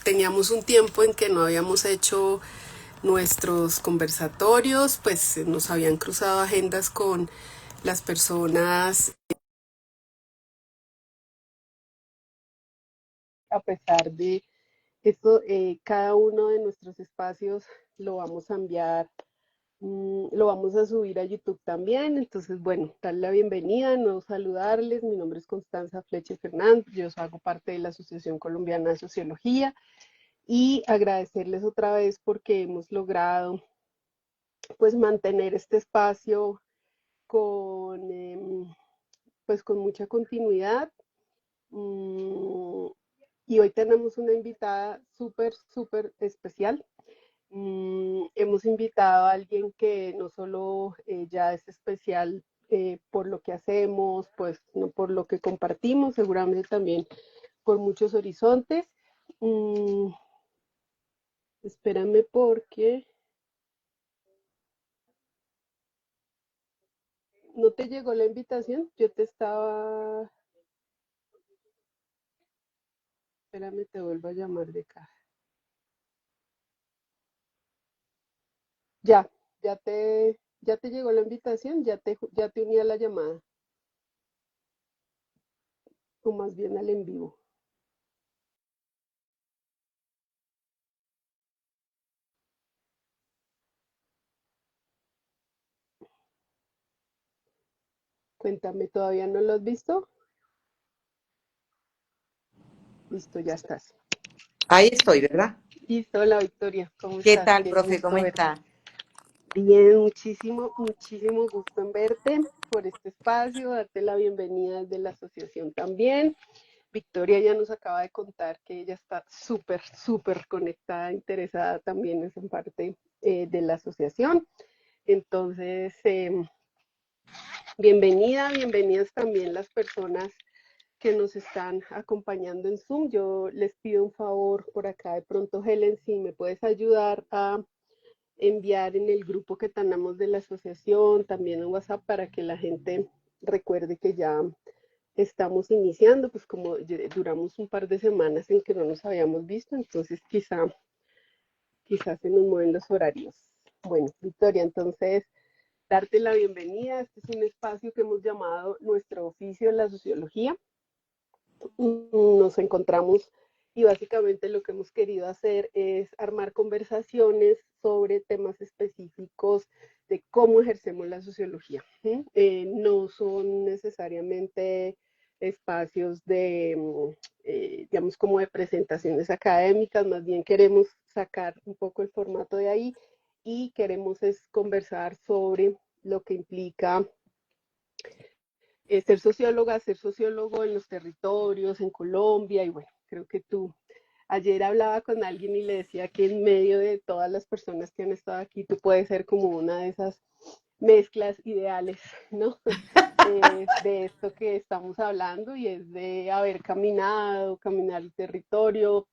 teníamos un tiempo en que no habíamos hecho nuestros conversatorios, pues nos habían cruzado agendas con las personas. A pesar de esto, cada uno de nuestros espacios lo vamos a enviar, lo vamos a subir a YouTube también. Entonces, bueno, darle la bienvenida, no saludarles. Mi nombre es Constanza Fleche Fernández, yo hago parte de la Asociación Colombiana de Sociología y agradecerles otra vez porque hemos logrado pues mantener este espacio con, pues, con mucha continuidad. Mm, y hoy tenemos una invitada súper especial. Hemos invitado a alguien que no solo ya es especial por lo que hacemos, pues no por lo que compartimos, seguramente también por muchos horizontes. Mm, Espérame porque no te llegó la invitación. Yo te estaba... Espérame, te vuelvo a llamar de acá. Ya, ya te llegó la invitación, ya te uní a la llamada, o más bien al en vivo. Cuéntame, ¿todavía no lo has visto? Listo, ya estás. Ahí estoy, ¿verdad? Listo, hola Victoria, ¿cómo ¿Qué estás? tal, Qué profe? gusto ¿Cómo verte. está? Bien, muchísimo gusto en verte por este espacio, darte la bienvenida desde la asociación también. Victoria ya nos acaba de contar que ella está súper conectada, interesada también en esa parte de la asociación. Entonces, bienvenidas también las personas que nos están acompañando en Zoom. Yo les pido un favor por acá de pronto, Helen, si me puedes ayudar a enviar en el grupo que tenemos de la asociación, también en WhatsApp, para que la gente recuerde que ya estamos iniciando, pues como duramos un par de semanas en que no nos habíamos visto, entonces quizás se nos mueven los horarios. Bueno, Victoria, entonces darte la bienvenida. Este es un espacio que hemos llamado Nuestro Oficio en la Sociología. Nos encontramos y básicamente lo que hemos querido hacer es armar conversaciones sobre temas específicos de cómo ejercemos la sociología. No son necesariamente espacios de, digamos, como de presentaciones académicas, más bien queremos sacar un poco el formato de ahí y queremos es conversar sobre lo que implica ser sociólogo en los territorios, en Colombia, y bueno, creo que tú, ayer hablaba con alguien y le decía que en medio de todas las personas que han estado aquí, tú puedes ser como una de esas mezclas ideales, ¿no? De esto que estamos hablando y es de haber caminar el territorio,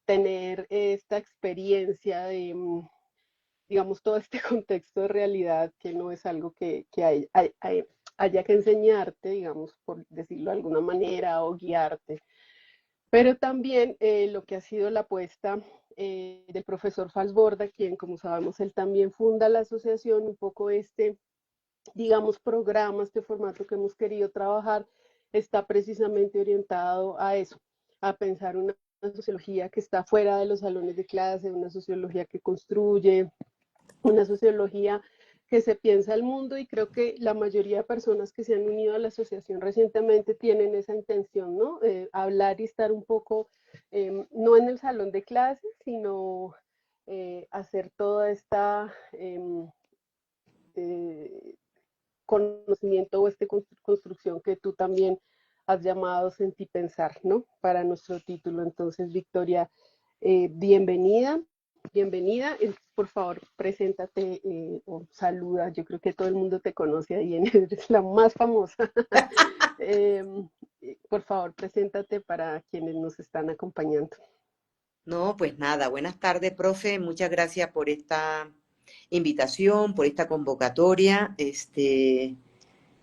tener esta experiencia de, digamos, todo este contexto de realidad que no es algo que haya que enseñarte, digamos, por decirlo de alguna manera, o guiarte. Pero también lo que ha sido la apuesta del profesor Falsborda, quien, como sabemos, él también funda la asociación, un poco este, digamos, programa, este formato que hemos querido trabajar, está precisamente orientado a eso, a pensar una sociología que está fuera de los salones de clase, una sociología que construye, una sociología que se piensa el mundo, y creo que la mayoría de personas que se han unido a la asociación recientemente tienen esa intención, ¿no? Hablar y estar un poco, no en el salón de clases, sino hacer toda esta eh, conocimiento o esta construcción que tú también has llamado Sentí Pensar, ¿no? Para nuestro título. Entonces, Victoria, bienvenida. Bienvenida, por favor, preséntate o saluda. Yo creo que todo el mundo te conoce ahí, eres la más famosa. eh, por favor, preséntate para quienes nos están acompañando. No, pues nada, buenas tardes, profe. Muchas gracias por esta invitación, por esta convocatoria.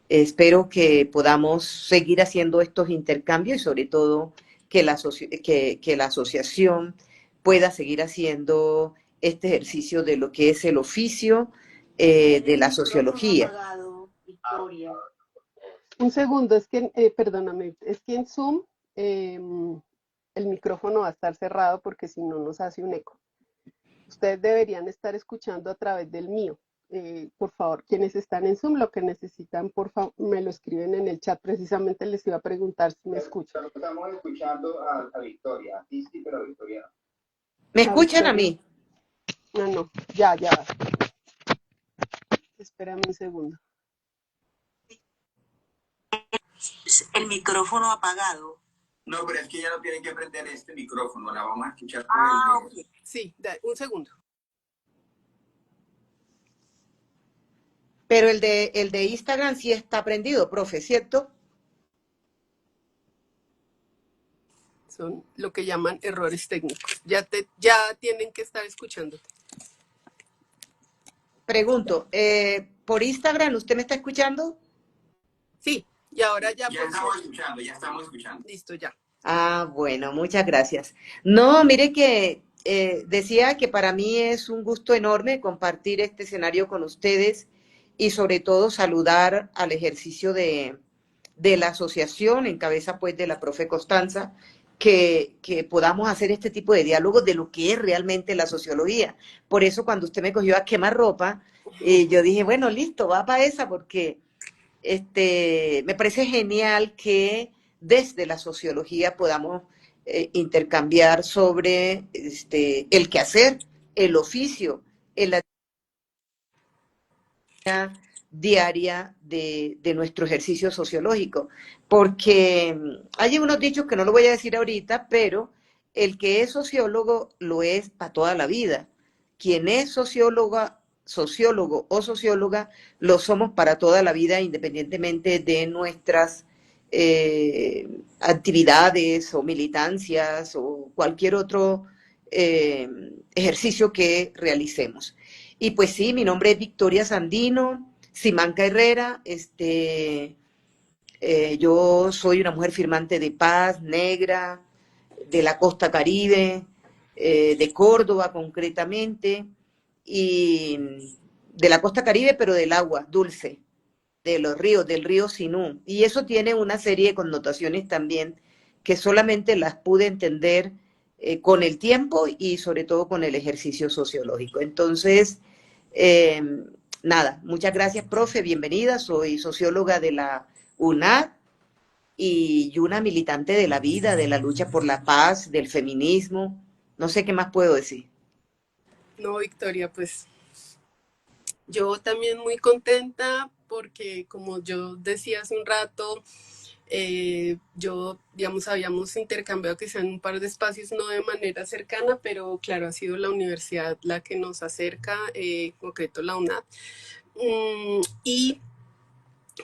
Espero que podamos seguir haciendo estos intercambios y sobre todo que la asociación pueda seguir haciendo este ejercicio de lo que es el oficio de la sociología. Un segundo, es que, perdóname, es que en Zoom el micrófono va a estar cerrado porque si no nos hace un eco. Ustedes deberían estar escuchando a través del mío. Por favor, quienes están en Zoom, lo que necesitan, por favor, me lo escriben en el chat. Precisamente les iba a preguntar si me escuchan. Estamos escuchando a Victoria, sí, sí, pero Victoria no. ¿Me escuchan a mí? No, no, ya. Espérame un segundo. El micrófono apagado. No, pero es que ya no tienen que prender este micrófono, la vamos a escuchar por el de... Okay. Sí, un segundo. Pero el de Instagram sí está prendido, profe, ¿cierto? Son lo que llaman errores técnicos. Ya tienen que estar escuchándote. Pregunto, ¿por Instagram usted me está escuchando? Sí, y ahora ya estamos escuchando. Listo, ya. Ah, bueno, muchas gracias. No, mire que decía que para mí es un gusto enorme compartir este escenario con ustedes y sobre todo saludar al ejercicio de la asociación en cabeza pues de la profe Constanza, que podamos hacer este tipo de diálogos de lo que es realmente la sociología. Por eso cuando usted me cogió a quemar ropa, yo dije, bueno, listo, va para esa porque me parece genial que desde la sociología podamos intercambiar sobre el quehacer, el oficio, el diaria de nuestro ejercicio sociológico, porque hay unos dichos que no lo voy a decir ahorita, pero el que es sociólogo lo es para toda la vida. Quien es sociólogo o socióloga, lo somos para toda la vida, independientemente de nuestras actividades o militancias o cualquier otro ejercicio que realicemos. Y pues sí, mi nombre es Victoria Sandino, Simanca Herrera, yo soy una mujer firmante de paz, negra, de la costa Caribe, de Córdoba concretamente, y de la costa Caribe, pero del agua dulce, de los ríos, del río Sinú. Y eso tiene una serie de connotaciones también que solamente las pude entender con el tiempo y sobre todo con el ejercicio sociológico. Entonces, eh, nada, muchas gracias, profe, bienvenida. Soy socióloga de la UNAD y una militante de la vida, de la lucha por la paz, del feminismo. No sé qué más puedo decir. No, Victoria, pues yo también muy contenta porque como yo decía hace un rato, digamos, habíamos intercambiado quizá en un par de espacios, no de manera cercana, pero claro, ha sido la universidad la que nos acerca, en concreto la UNAD. Y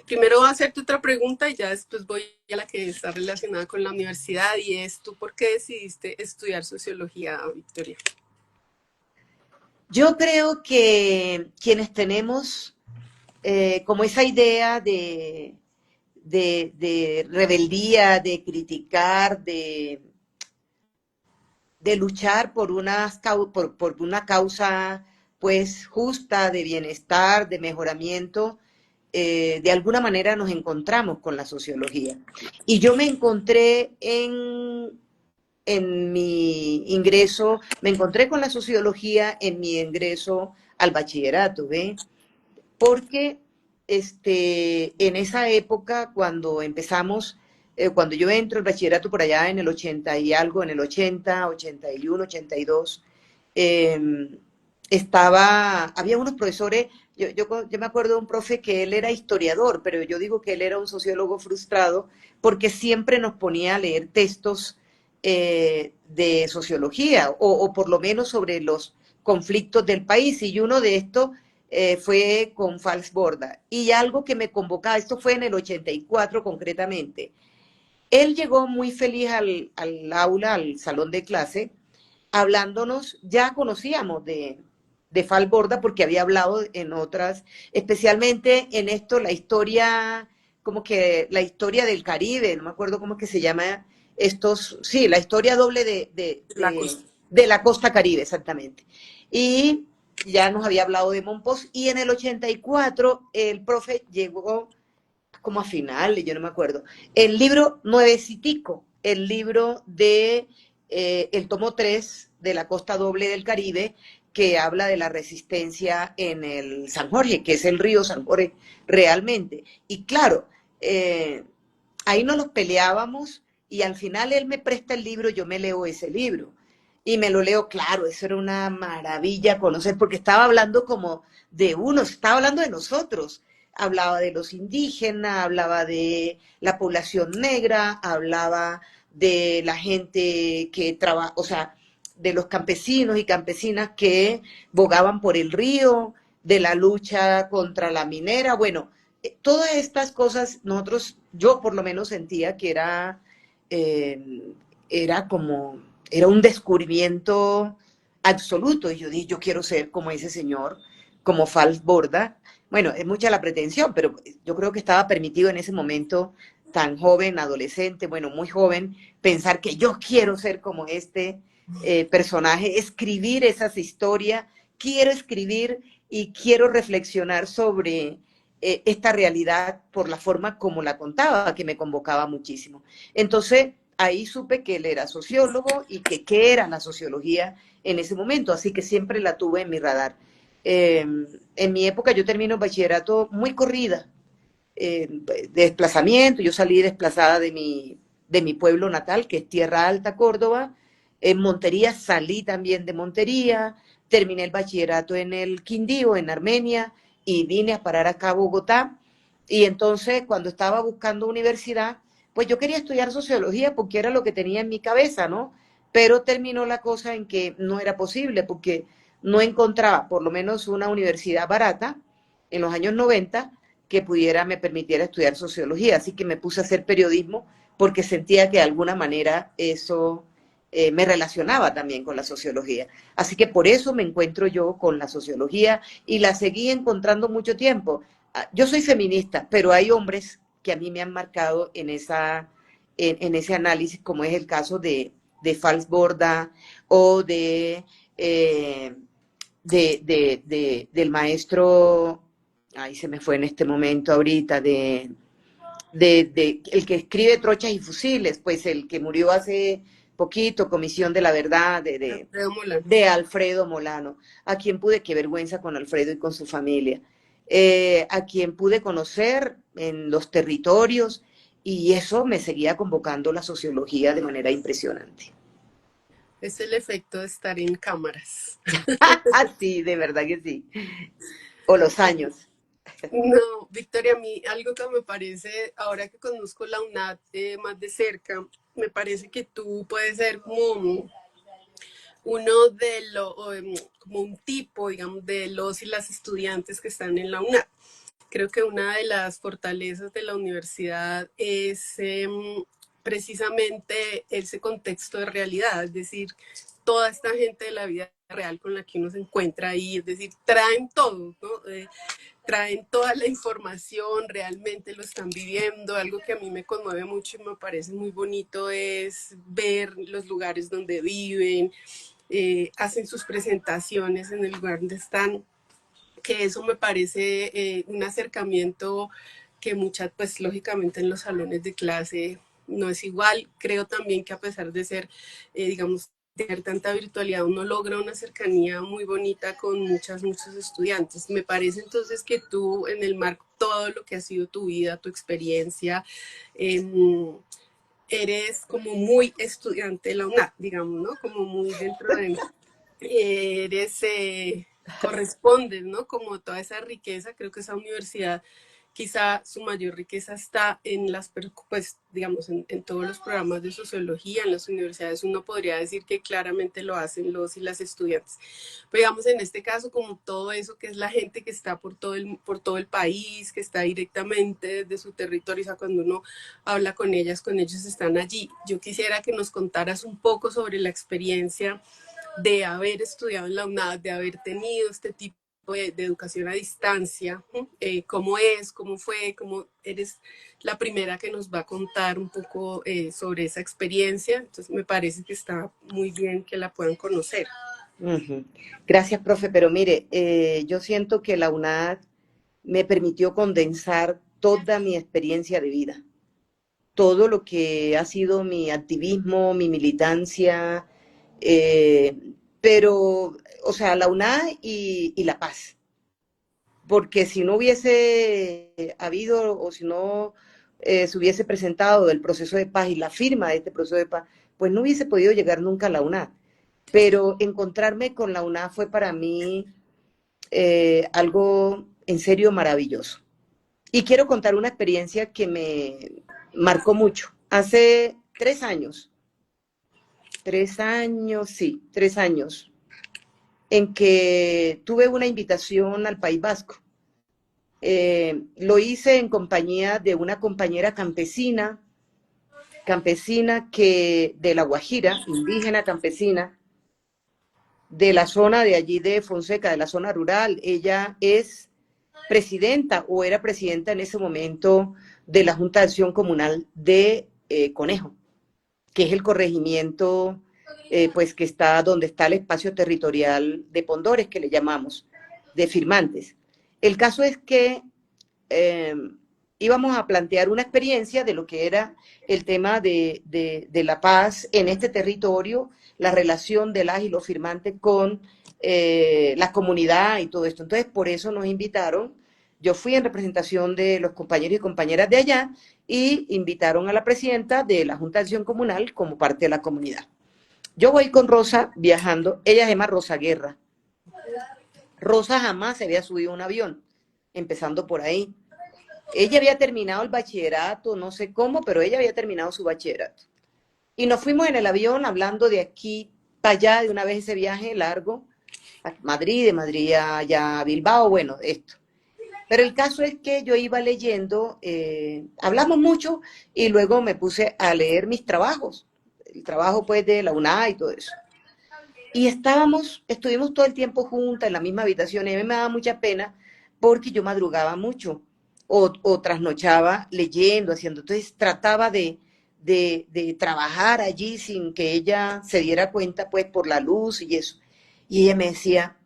primero voy a hacerte otra pregunta y ya después voy a la que está relacionada con la universidad y es, ¿tú por qué decidiste estudiar sociología, Victoria? Yo creo que quienes tenemos como esa idea de rebeldía, de criticar, de luchar por una causa pues justa, de bienestar, de mejoramiento, de alguna manera nos encontramos con la sociología. Y yo me encontré en mi ingreso, me encontré con la sociología en mi ingreso al bachillerato, ¿ve? Porque en esa época, cuando empezamos, cuando yo entro al bachillerato por allá en el 80 y algo, en el 80, 81, 82, había unos profesores, yo me acuerdo de un profe que él era historiador, pero yo digo que él era un sociólogo frustrado porque siempre nos ponía a leer textos de sociología o por lo menos sobre los conflictos del país y uno de estos fue con Falsborda. Y algo que me convocaba, esto fue en el 84 concretamente, él llegó muy feliz al aula, al salón de clase, hablándonos, ya conocíamos de Falborda porque había hablado en otras, especialmente en esto, la historia, como que la historia del Caribe, no me acuerdo cómo es que se llama sí, la historia doble de la costa Caribe, exactamente. Y ya nos había hablado de Monpós, y en el 84 el profe llegó como a finales, yo no me acuerdo, el libro nuevecitico, el libro de el tomo 3 de la costa doble del Caribe, que habla de la resistencia en el San Jorge, que es el río San Jorge realmente. Y claro, ahí nos los peleábamos, y al final él me presta el libro, yo me leo ese libro. Y me lo leo, claro, eso era una maravilla conocer, porque estaba hablando como de uno, estaba hablando de nosotros. Hablaba de los indígenas, hablaba de la población negra, hablaba de la gente que trabaja, o sea, de los campesinos y campesinas que bogaban por el río, de la lucha contra la minera. Bueno, todas estas cosas nosotros, yo por lo menos sentía que eh, era un descubrimiento absoluto. Y yo dije, yo quiero ser como ese señor, como Fals Borda. Bueno, es mucha la pretensión, pero yo creo que estaba permitido en ese momento tan joven, adolescente, bueno, muy joven, pensar que yo quiero ser como este personaje, escribir esas historias, quiero escribir y quiero reflexionar sobre esta realidad por la forma como la contaba, que me convocaba muchísimo. Entonces, ahí supe que él era sociólogo y que qué era la sociología en ese momento, así que siempre la tuve en mi radar. En mi época yo termino bachillerato muy corrida, de desplazamiento. Yo salí desplazada de mi pueblo natal, que es Tierra Alta, Córdoba. En Montería salí también de Montería, terminé el bachillerato en el Quindío, en Armenia, y vine a parar acá a Bogotá. Y entonces, cuando estaba buscando universidad, pues yo quería estudiar sociología porque era lo que tenía en mi cabeza, ¿no? Pero terminó la cosa en que no era posible, porque no encontraba por lo menos una universidad barata en los años 90 que me permitiera estudiar sociología. Así que me puse a hacer periodismo porque sentía que de alguna manera eso me relacionaba también con la sociología. Así que por eso me encuentro yo con la sociología, y la seguí encontrando mucho tiempo. Yo soy feminista, pero hay hombres que a mí me han marcado en ese análisis, como es el caso de Fals Borda, o eh, del maestro, ahí se me fue en este momento ahorita, el que escribe Trochas y Fusiles, pues el que murió hace poquito, Comisión de la Verdad, Alfredo Molano. de Alfredo Molano, a quien pude, qué vergüenza con Alfredo y con su familia, a quien pude conocer en los territorios, y eso me seguía convocando la sociología de manera impresionante. Es el efecto de estar en cámaras. Sí, de verdad que sí. O los años. No, Victoria, a mí algo que me parece, ahora que conozco la UNAD más de cerca, me parece que tú puedes ser como uno de los, como un tipo, digamos, de los y las estudiantes que están en la UNAD. Creo que una de las fortalezas de la universidad es precisamente ese contexto de realidad, es decir, toda esta gente de la vida real con la que uno se encuentra ahí, es decir, traen todo, ¿no? Traen toda la información, realmente lo están viviendo. Algo que a mí me conmueve mucho y me parece muy bonito es ver los lugares donde viven, hacen sus presentaciones en el lugar donde están, que eso me parece un acercamiento que muchas, pues lógicamente en los salones de clase no es igual. Creo también que a pesar de ser, digamos, tener tanta virtualidad, uno logra una cercanía muy bonita con muchos estudiantes. Me parece entonces que tú, en el marco todo lo que ha sido tu vida, tu experiencia, eres como muy estudiante de la UNAD, digamos, ¿no? Como muy dentro de... eres... correspondes, ¿no? Como toda esa riqueza, creo que esa universidad, quizá su mayor riqueza está en las, pues, digamos, en todos los programas de sociología, en las universidades uno podría decir que claramente lo hacen los y las estudiantes. Pero digamos, en este caso, como todo eso que es la gente que está por todo el país, que está directamente desde su territorio, o sea, cuando uno habla con ellas, con ellos están allí. Yo quisiera que nos contaras un poco sobre la experiencia de haber estudiado en la UNAD, de haber tenido este tipo de educación a distancia, cómo es, cómo fue, cómo eres la primera que nos va a contar un poco sobre esa experiencia. Entonces me parece que está muy bien que la puedan conocer. Ujú. Gracias, profe, pero mire, yo siento que la UNAD me permitió condensar toda mi experiencia de vida, todo lo que ha sido mi activismo, mi militancia, eh, pero, o sea, la UNAD y La Paz, porque si no hubiese habido o si no se hubiese presentado el proceso de paz y la firma de este proceso de paz, pues no hubiese podido llegar nunca a la UNAD. Pero encontrarme con la UNAD fue para mí algo en serio maravilloso. Y quiero contar una experiencia que me marcó mucho. Hace 3 años, 3 años, sí, 3 años, en que tuve una invitación al País Vasco. Lo hice en compañía de una compañera campesina que de La Guajira, indígena campesina, de la zona de allí de Fonseca, de la zona rural. Ella es presidenta o era presidenta en ese momento de la Junta de Acción Comunal de Conejo, que es el corregimiento pues que está donde está el espacio territorial de Pondores, que le llamamos, de firmantes. El caso es que eh, íbamos a plantear una experiencia de lo que era el tema de la paz en este territorio, la relación de las y los firmantes con la comunidad y todo esto. Entonces, por eso nos invitaron. Yo fui en representación de los compañeros y compañeras de allá y invitaron a la presidenta de la Junta de Acción Comunal como parte de la comunidad. Yo voy con Rosa viajando, ella se llama Rosa Guerra. Rosa jamás se había subido a un avión, empezando por ahí. Ella había terminado el bachillerato, no sé cómo, pero ella había terminado su bachillerato. Y nos fuimos en el avión hablando de aquí para allá, de una vez ese viaje largo, a Madrid, de Madrid a Bilbao, bueno, esto. Pero el caso es que yo iba leyendo, hablamos mucho y luego me puse a leer mis trabajos, el trabajo pues de la UNA y todo eso. Y estuvimos todo el tiempo juntas en la misma habitación y a mí me daba mucha pena porque yo madrugaba mucho o trasnochaba leyendo, haciendo. Entonces trataba de trabajar allí sin que ella se diera cuenta pues por la luz y eso. Y ella me decía,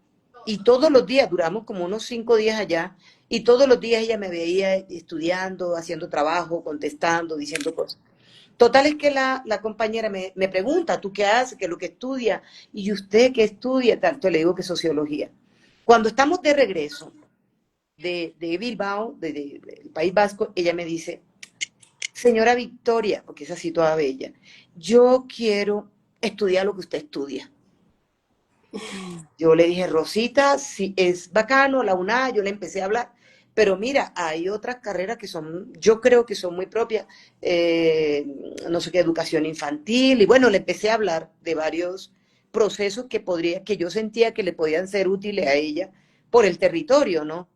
y todos los días, duramos como unos 5 días allá, y todos los días ella me veía estudiando, haciendo trabajo, contestando, diciendo cosas. Total es que la compañera me pregunta, ¿tú qué haces? ¿Qué es lo que estudia? ¿Y usted qué estudia? Tanto le digo que sociología. Cuando estamos de regreso de Bilbao, del País Vasco, ella me dice, señora Victoria, porque es así toda bella, yo quiero estudiar lo que usted estudia. Yo le dije, Rosita, sí, es bacano, la UNA, yo le empecé a hablar, pero mira, hay otras carreras que son, yo creo que son muy propias, eh, no sé qué, educación infantil, y bueno, le empecé a hablar de varios procesos que yo sentía que le podían ser útiles a ella por el territorio, ¿no?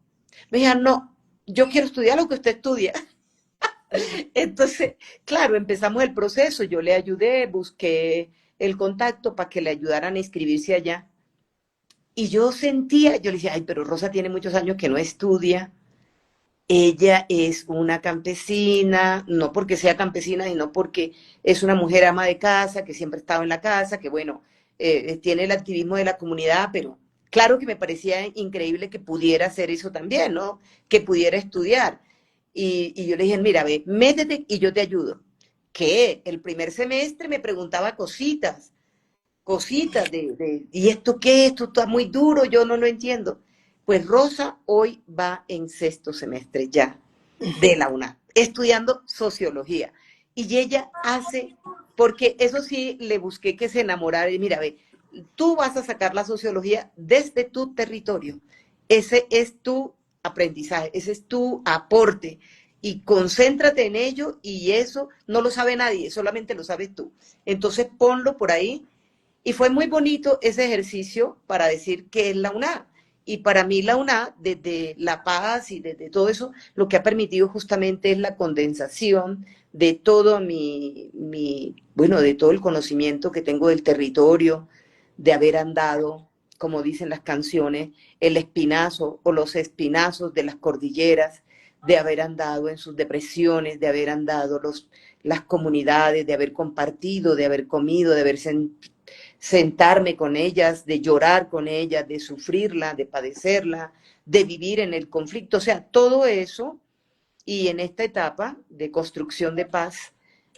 Me dijeron, no, yo quiero estudiar lo que usted estudia. Entonces, claro, empezamos el proceso, yo le ayudé, busqué el contacto para que le ayudaran a inscribirse allá. Y yo le decía, ay, pero Rosa tiene muchos años que no estudia. Ella es una campesina, no porque sea campesina, sino porque es una mujer ama de casa, que siempre ha estado en la casa, que bueno, tiene el activismo de la comunidad, pero claro que me parecía increíble que pudiera hacer eso también, ¿no? Que pudiera estudiar. Y yo le dije, mira, ve, métete y yo te ayudo. Que el primer semestre me preguntaba cositas ¿y esto qué? Esto está muy duro, yo no lo entiendo. Pues Rosa hoy va en sexto semestre ya de la UNAM, estudiando sociología. Y ella hace, porque eso sí, le busqué que se enamorara y mira, ve, tú vas a sacar la sociología desde tu territorio. Ese es tu aprendizaje, ese es tu aporte. Y concéntrate en ello y eso no lo sabe nadie, solamente lo sabes tú. Entonces ponlo por ahí y fue muy bonito ese ejercicio para decir que es la UNA. Y para mí la UNA, desde La Paz y desde todo eso, lo que ha permitido justamente es la condensación de todo bueno, de todo el conocimiento que tengo del territorio, de haber andado como dicen las canciones, el espinazo o los espinazos de las cordilleras, de haber andado en sus depresiones, de haber andado las comunidades, de haber compartido, de haber comido, de haber sentarme con ellas, de llorar con ellas, de sufrirla, de padecerla, de vivir en el conflicto. O sea, todo eso, y en esta etapa de construcción de paz,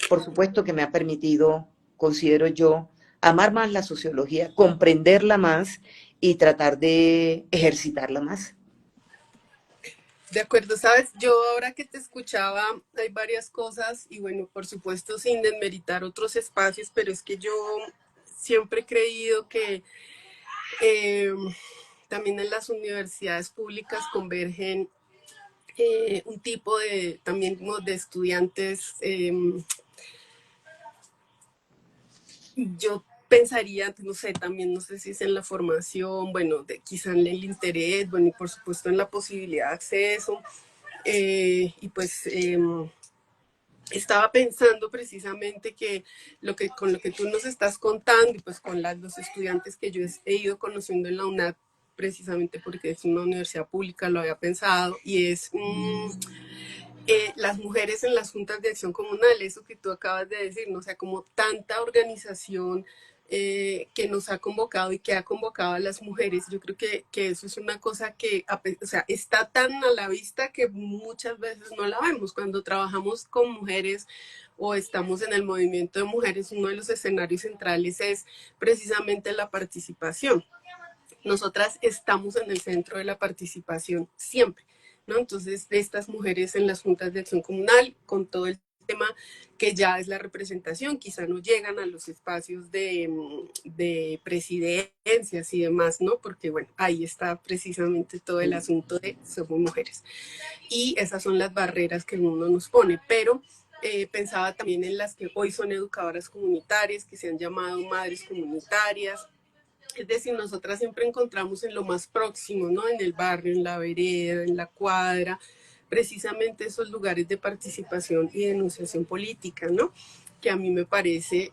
por supuesto que me ha permitido, considero yo, amar más la sociología, comprenderla más y tratar de ejercitarla más. De acuerdo, sabes, yo ahora que te escuchaba, hay varias cosas y bueno, por supuesto sin desmeritar otros espacios, pero es que yo siempre he creído que eh, también en las universidades públicas convergen un tipo de también como de estudiantes. Yo pensaría, no sé, también no sé si es en la formación, bueno, quizá en el interés, bueno, y por supuesto en la posibilidad de acceso. Y pues estaba pensando precisamente que, con lo que tú nos estás contando y pues con los estudiantes que yo he ido conociendo en la UNAD, precisamente porque es una universidad pública, lo había pensado, y es las mujeres en las juntas de acción comunal, eso que tú acabas de decir, ¿no? O sea, como tanta organización que nos ha convocado y que ha convocado a las mujeres, yo creo que eso es una cosa que, o sea, está tan a la vista que muchas veces no la vemos. Cuando trabajamos con mujeres o estamos en el movimiento de mujeres, uno de los escenarios centrales es precisamente la participación. Nosotras estamos en el centro de la participación siempre, ¿no? Entonces, estas mujeres en las juntas de acción comunal, con todo el tema que ya es la representación, quizá no llegan a los espacios de presidencias y demás, ¿no? Porque, bueno, ahí está precisamente todo el asunto de somos mujeres. Y esas son las barreras que uno nos pone, pero pensaba también en las que hoy son educadoras comunitarias, que se han llamado madres comunitarias. Es decir, nosotras siempre encontramos en lo más próximo, ¿no? En el barrio, en la vereda, en la cuadra, precisamente esos lugares de participación y denunciación política, ¿no? Que a mí me parece,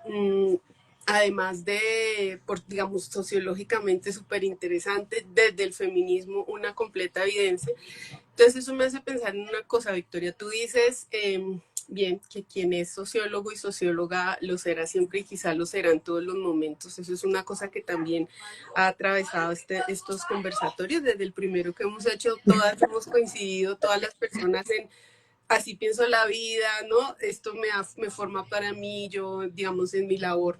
además de, digamos, sociológicamente súper interesante, desde el feminismo, una completa evidencia. Entonces eso me hace pensar en una cosa, Victoria. Tú dices, bien, que quien es sociólogo y socióloga lo será siempre y quizá lo será en todos los momentos. Eso es una cosa que también ha atravesado estos conversatorios. Desde el primero que hemos hecho, todas hemos coincidido, todas las personas en así pienso la vida, ¿no? Esto me forma para mí, yo, digamos, en mi labor.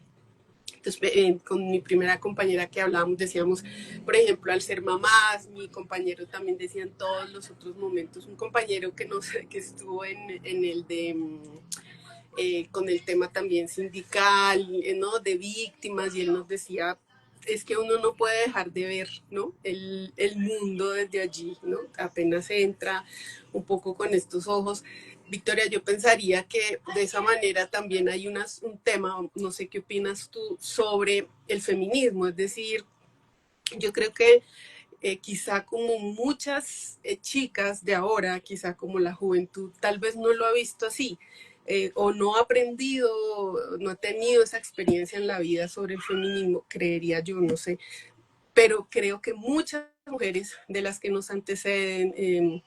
Entonces, con mi primera compañera que hablábamos, decíamos, por ejemplo, al ser mamás, mi compañero también decía en todos los otros momentos, un compañero que estuvo en el de, con el tema también sindical, ¿no? De víctimas, y él nos decía, es que uno no puede dejar de ver, ¿no? El mundo desde allí, ¿no? Apenas entra un poco con estos ojos. Victoria, yo pensaría que de esa manera también hay un tema, no sé qué opinas tú, sobre el feminismo. Es decir, yo creo que quizá como muchas chicas de ahora, quizá como la juventud, tal vez no lo ha visto así. O no ha aprendido, no ha tenido esa experiencia en la vida sobre el feminismo, creería yo, no sé. Pero creo que muchas mujeres de las que nos anteceden,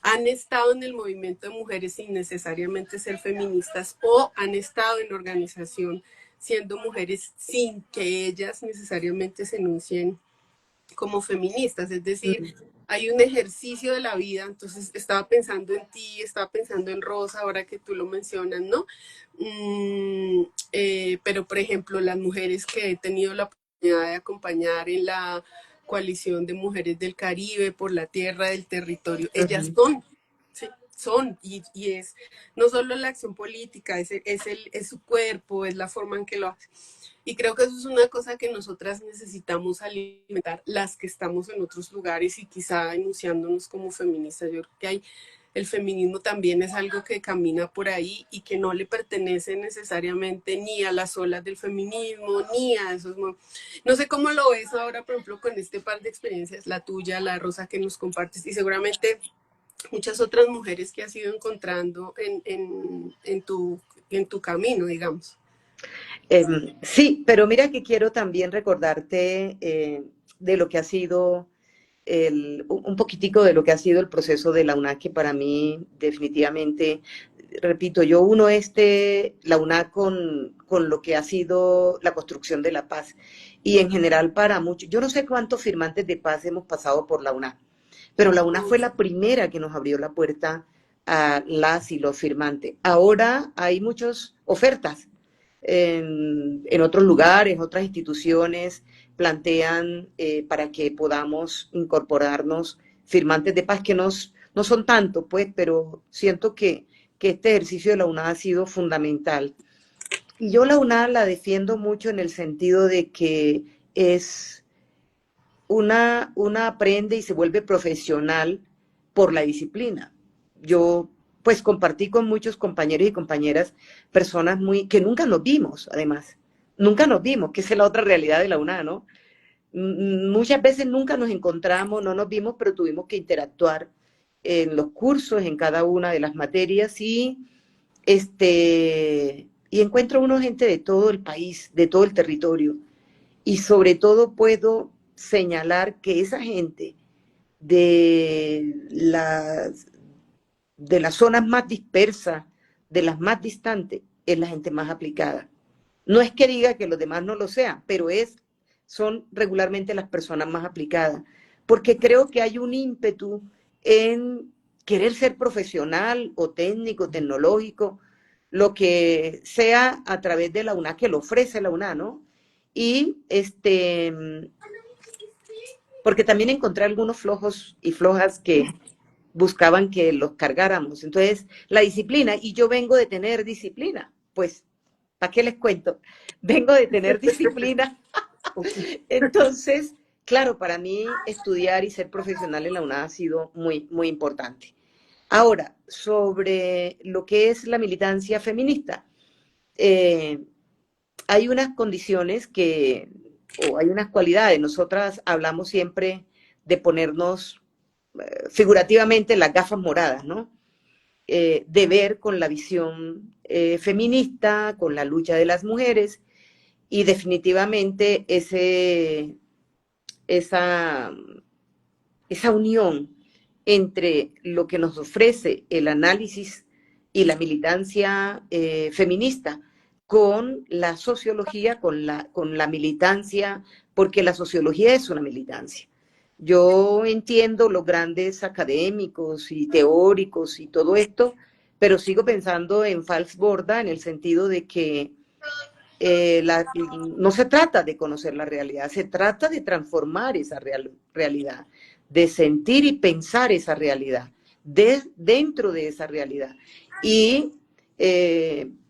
han estado en el movimiento de mujeres sin necesariamente ser feministas o han estado en organización siendo mujeres sin que ellas necesariamente se enuncien como feministas. Es decir, hay un ejercicio de la vida. Entonces estaba pensando en ti, estaba pensando en Rosa, ahora que tú lo mencionas, ¿no? Pero por ejemplo, las mujeres que he tenido la oportunidad de acompañar en la coalición de mujeres del Caribe por la tierra, del territorio, ellas son, ¿sí? Son, y es no solo la acción política, es su cuerpo, es la forma en que lo hace. Y creo que eso es una cosa que nosotras necesitamos alimentar, las que estamos en otros lugares y quizá enunciándonos como feministas. Yo creo que el feminismo también es algo que camina por ahí y que no le pertenece necesariamente ni a las olas del feminismo, ni a esos... No sé cómo lo ves ahora, por ejemplo, con este par de experiencias, la tuya, la Rosa, que nos compartes, y seguramente muchas otras mujeres que has ido encontrando en tu camino, digamos. Sí, pero mira que quiero también recordarte de lo que ha sido un poquitico de lo que ha sido el proceso de la UNA, que para mí definitivamente, repito, yo uno la UNA con lo que ha sido la construcción de la paz. Y en general para muchos, yo no sé cuántos firmantes de paz hemos pasado por la UNA, pero la UNA fue la primera que nos abrió la puerta a las y los firmantes. Ahora hay muchas ofertas en otros lugares, otras instituciones plantean para que podamos incorporarnos firmantes de paz, que no son tanto, pues, pero siento que este ejercicio de la UNA ha sido fundamental. Y yo la UNA la defiendo mucho en el sentido de que es una aprende y se vuelve profesional por la disciplina. Yo pues compartí con muchos compañeros y compañeras, personas que nunca nos vimos, además. Nunca nos vimos, que esa es la otra realidad de la UNA, ¿no? Muchas veces nunca nos encontramos, no nos vimos, pero tuvimos que interactuar en los cursos, en cada una de las materias y encuentro uno gente de todo el país, de todo el territorio. Y sobre todo puedo señalar que esa gente de las zonas más dispersas, de las más distantes, es la gente más aplicada. No es que diga que los demás no lo sean, pero son regularmente las personas más aplicadas, porque creo que hay un ímpetu en querer ser profesional o técnico, tecnológico, lo que sea a través de la UNA, que lo ofrece la UNA, ¿no? Y porque también encontré algunos flojos y flojas que buscaban que los cargáramos. Entonces, la disciplina, y yo vengo de tener disciplina, pues, ¿para qué les cuento? Vengo de tener disciplina. Entonces, claro, para mí estudiar y ser profesional en la UNA ha sido muy, muy importante. Ahora, sobre lo que es la militancia feminista, hay unas condiciones o hay unas cualidades. Nosotras hablamos siempre de ponernos figurativamente las gafas moradas, ¿no? De ver con la visión feminista, con la lucha de las mujeres, y definitivamente esa unión entre lo que nos ofrece el análisis y la militancia feminista con la sociología, con la militancia, porque la sociología es una militancia. Yo entiendo los grandes académicos y teóricos y todo esto, pero sigo pensando en Fals Borda en el sentido de que no se trata de conocer la realidad, se trata de transformar esa realidad, de sentir y pensar esa realidad, dentro de esa realidad. Y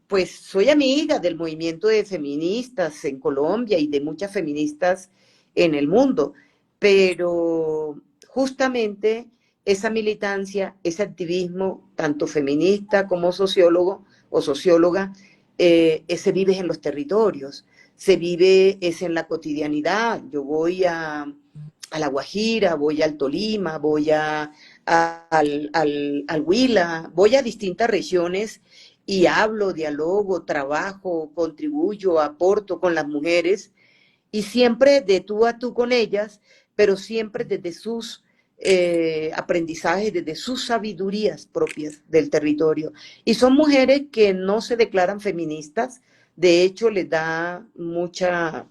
pues soy amiga del movimiento de feministas en Colombia y de muchas feministas en el mundo, pero justamente esa militancia, ese activismo, tanto feminista como sociólogo o socióloga, se vive en los territorios, se vive en la cotidianidad. Yo voy a La Guajira, voy al Tolima, voy al Huila, voy a distintas regiones y hablo, dialogo, trabajo, contribuyo, aporto con las mujeres y siempre de tú a tú con ellas, pero siempre desde sus aprendizajes, desde sus sabidurías propias del territorio. Y son mujeres que no se declaran feministas, de hecho les da mucha,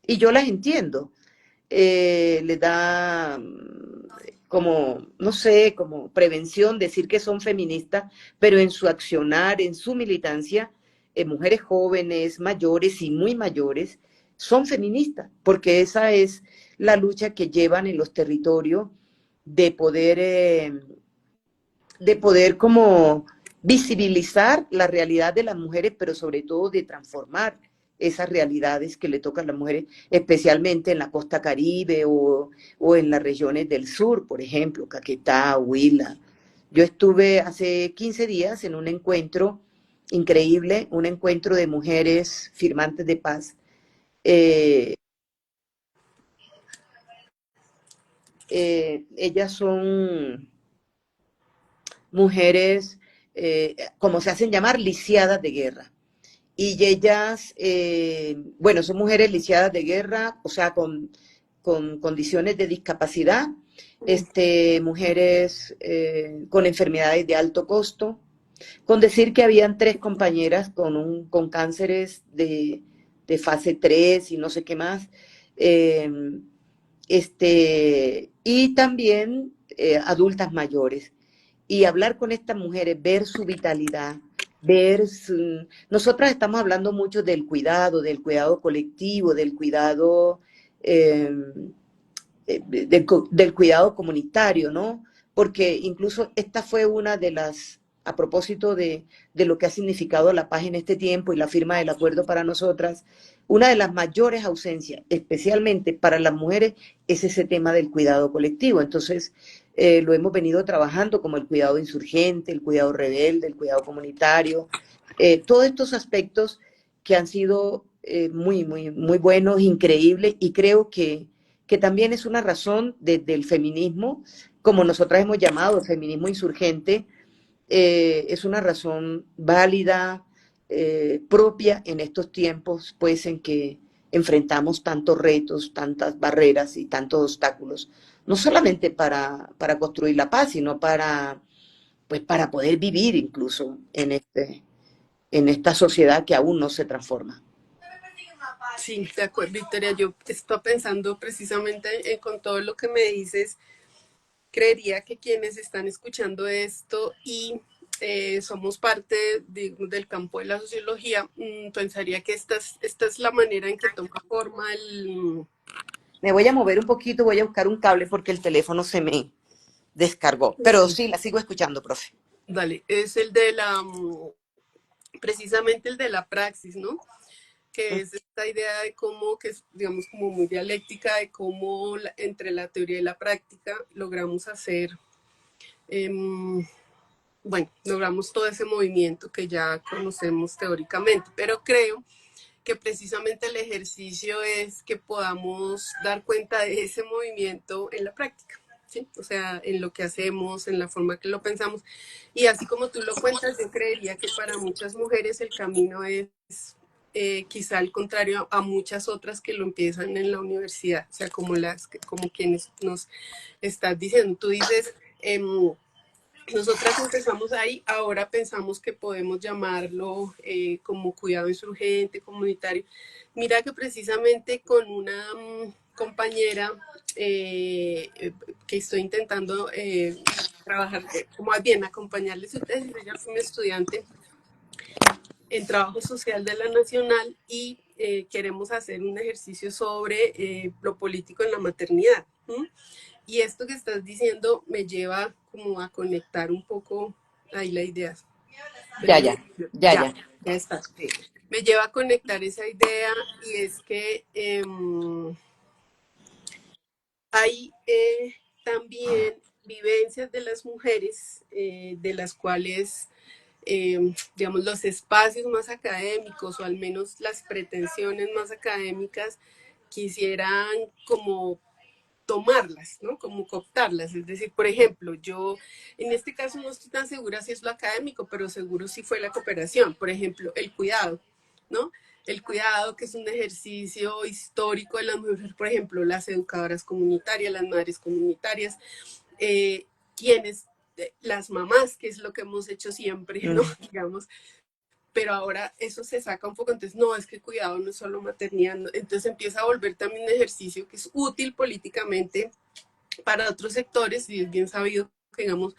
y yo las entiendo, les da como, no sé, como prevención decir que son feministas, pero en su accionar, en su militancia, mujeres jóvenes, mayores y muy mayores, son feministas, porque esa es la lucha que llevan en los territorios de poder como visibilizar la realidad de las mujeres, pero sobre todo de transformar esas realidades que le tocan a las mujeres, especialmente en la costa Caribe o en las regiones del sur, por ejemplo, Caquetá, Huila. Yo estuve hace 15 días en un encuentro increíble, un encuentro de mujeres firmantes de paz. Ellas son mujeres, como se hacen llamar, lisiadas de guerra. Y ellas, bueno, son mujeres lisiadas de guerra, o sea, con con condiciones de discapacidad, mujeres con enfermedades de alto costo, con decir que habían 3 compañeras con cánceres de fase 3 y no sé qué más, eh, y también adultas mayores. Y hablar con estas mujeres, ver su vitalidad, nosotras estamos hablando mucho del cuidado colectivo, del cuidado, eh, del cuidado comunitario, ¿no? Porque incluso esta fue una de las, a propósito de lo que ha significado la paz en este tiempo y la firma del acuerdo para nosotras, una de las mayores ausencias, especialmente para las mujeres, es ese tema del cuidado colectivo. Entonces, lo hemos venido trabajando como el cuidado insurgente, el cuidado rebelde, el cuidado comunitario, todos estos aspectos que han sido muy buenos, increíbles, y creo que también es una razón del feminismo, como nosotras hemos llamado el feminismo insurgente, es una razón válida, propia en estos tiempos, pues en que enfrentamos tantos retos, tantas barreras y tantos obstáculos, no solamente para construir la paz, sino pues para poder vivir incluso en esta sociedad que aún no se transforma. Sí, de acuerdo, Victoria. Yo estoy pensando precisamente con todo lo que me dices. Creería que quienes están escuchando esto y somos parte del campo de la sociología, pensaría que esta es la manera en que toma forma el... Me voy a mover un poquito, voy a buscar un cable porque el teléfono se me descargó. Pero sí, la sigo escuchando, profe. Dale, es el de precisamente el de la praxis, ¿no? Que es esta idea de cómo, que es, digamos, como muy dialéctica, de cómo entre la teoría y la práctica logramos hacer, bueno, logramos todo ese movimiento que ya conocemos teóricamente, pero creo que precisamente el ejercicio es que podamos dar cuenta de ese movimiento en la práctica. ¿Sí? O sea, en lo que hacemos, en la forma que lo pensamos. Y así como tú lo cuentas, yo creería que para muchas mujeres el camino es quizá al contrario a muchas otras que lo empiezan en la universidad, o sea, como quienes nos estás diciendo. Tú dices, nosotras empezamos ahí, ahora pensamos que podemos llamarlo como cuidado insurgente, comunitario. Mira que precisamente con una compañera que estoy intentando trabajar, como bien, acompañarles a ustedes, ella fue una estudiante en trabajo social de la Nacional y queremos hacer un ejercicio sobre lo político en la maternidad. Y esto que estás diciendo me lleva como a conectar un poco ahí la idea. Ya. Ya está. Me lleva a conectar esa idea y es que hay también vivencias de las mujeres de las cuales digamos, los espacios más académicos o al menos las pretensiones más académicas quisieran como tomarlas, ¿no? Como cooptarlas. Es decir, por ejemplo, yo en este caso no estoy tan segura si es lo académico, pero seguro sí fue la cooperación. Por ejemplo, el cuidado, ¿no? El cuidado, que es un ejercicio histórico de las mujeres, por ejemplo, las educadoras comunitarias, las madres comunitarias, quienes, las mamás, que es lo que hemos hecho siempre, ¿no? Digamos, pero ahora eso se saca un poco, entonces no, es que cuidado no es solo maternidad, no. Entonces empieza a volver también un ejercicio que es útil políticamente para otros sectores y es bien sabido que, digamos,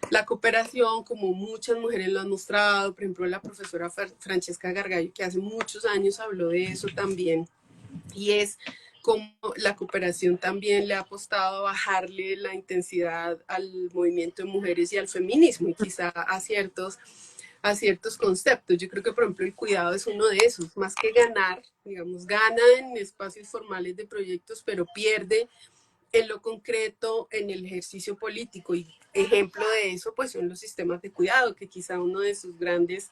la cooperación, como muchas mujeres lo han mostrado, por ejemplo, la profesora Francesca Gargallo, que hace muchos años habló de eso también, y es como la cooperación también le ha apostado a bajarle la intensidad al movimiento de mujeres y al feminismo, y quizá a ciertos conceptos. Yo creo que, por ejemplo, el cuidado es uno de esos, más que ganar, digamos, gana en espacios formales de proyectos, pero pierde en lo concreto en el ejercicio político. Y ejemplo de eso, pues, son los sistemas de cuidado, que quizá uno de sus grandes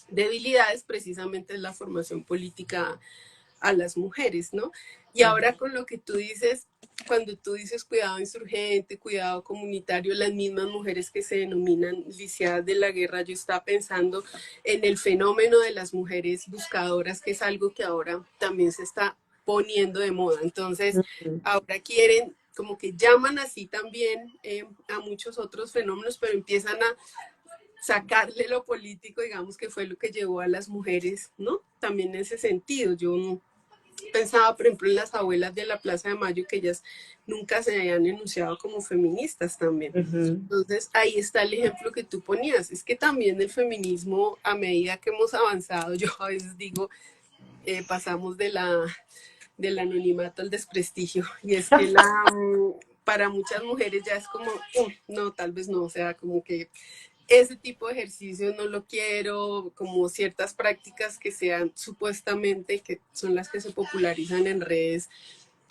debilidades precisamente es la formación política a las mujeres, ¿no? Y ahora con lo que tú dices, cuando tú dices cuidado insurgente, cuidado comunitario, las mismas mujeres que se denominan lisiadas de la guerra, yo estaba pensando en el fenómeno de las mujeres buscadoras, que es algo que ahora también se está poniendo de moda. Entonces, Ujú, ahora quieren, como que llaman así también a muchos otros fenómenos, pero empiezan a sacarle lo político, digamos que fue lo que llevó a las mujeres, ¿no? También en ese sentido. Yo pensaba, por ejemplo, en las abuelas de la Plaza de Mayo, que ellas nunca se habían enunciado como feministas también. ujú. Entonces, ahí está el ejemplo que tú ponías. Es que también el feminismo, a medida que hemos avanzado, yo a veces digo, pasamos del anonimato al desprestigio. Y es que para muchas mujeres ya es como, no, tal vez no, o sea, como que ese tipo de ejercicio no lo quiero, como ciertas prácticas que sean supuestamente, que son las que se popularizan en redes,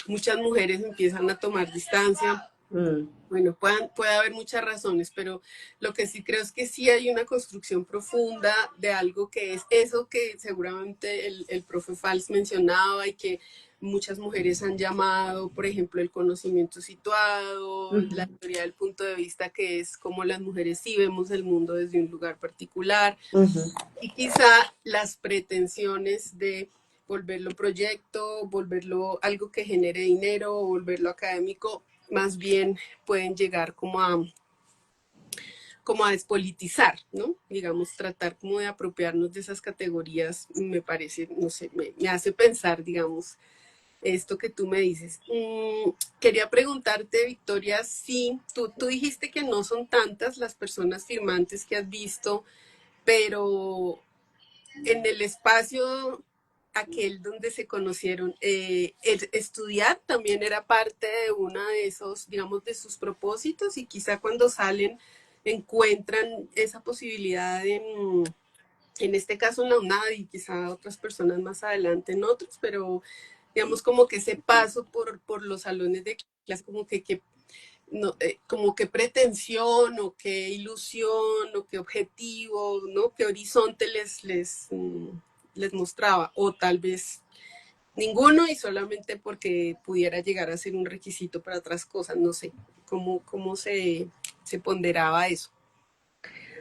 muchas mujeres empiezan a tomar distancia. Mm. Bueno, puede haber muchas razones, pero lo que sí creo es que sí hay una construcción profunda de algo que es eso que seguramente el profe Fals mencionaba y que muchas mujeres han llamado, por ejemplo, el conocimiento situado, la Ujú, teoría del punto de vista, que es como las mujeres sí vemos el mundo desde un lugar particular, ujú. y quizá las pretensiones de volverlo proyecto, volverlo algo que genere dinero, volverlo académico, más bien pueden llegar como a despolitizar, ¿no? Digamos, tratar como de apropiarnos de esas categorías, me parece, no sé, me hace pensar, digamos, esto que tú me dices. Quería preguntarte, Victoria, si tú dijiste que no son tantas las personas firmantes que has visto, pero en el espacio aquel donde se conocieron, estudiar también era parte de una de esos, digamos, de sus propósitos, y quizá cuando salen encuentran esa posibilidad en este caso en la UNAD y quizá otras personas más adelante en otros, pero digamos como que ese paso por los salones de clase, como que no, como qué pretensión o qué ilusión o qué objetivo, ¿no? Qué horizonte les mostraba, o tal vez ninguno y solamente porque pudiera llegar a ser un requisito para otras cosas, no sé, cómo se ponderaba eso.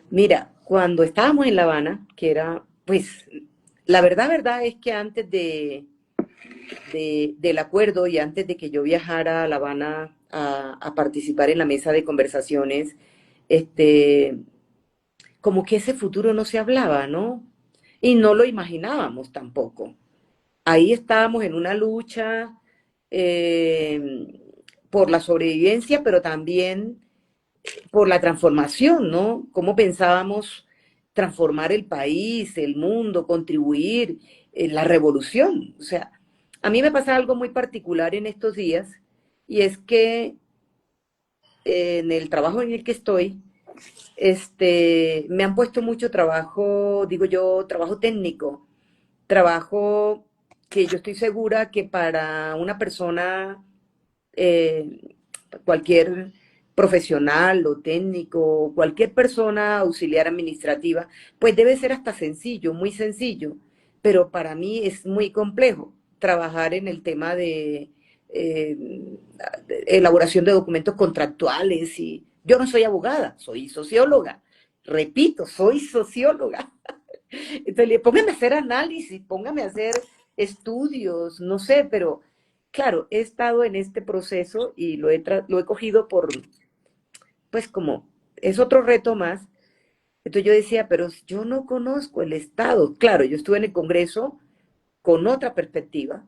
Mira, cuando estábamos en La Habana, que era, pues, la verdad es que antes del acuerdo y antes de que yo viajara a La Habana a participar en la mesa de conversaciones, este, como que ese futuro no se hablaba, ¿no? Y no lo imaginábamos tampoco. Ahí estábamos en una lucha eh, por la sobrevivencia, pero también por la transformación, ¿no? Cómo pensábamos transformar el país, el mundo, contribuir en la revolución. O sea, a mí me pasa algo muy particular en estos días y es que en el trabajo en el que estoy, me han puesto mucho trabajo, digo yo, trabajo técnico, trabajo que yo estoy segura que para una persona eh, cualquier profesional o técnico, cualquier persona auxiliar administrativa, pues debe ser hasta sencillo, muy sencillo, pero para mí es muy complejo trabajar en el tema eh, de elaboración de documentos contractuales y yo no soy abogada, soy socióloga. Repito, soy socióloga. Entonces, póngame a hacer análisis, póngame a hacer estudios, no sé, pero claro, he estado en este proceso y lo he cogido por, pues como, es otro reto más. Entonces yo decía, pero yo no conozco el Estado. Claro, yo estuve en el Congreso con otra perspectiva,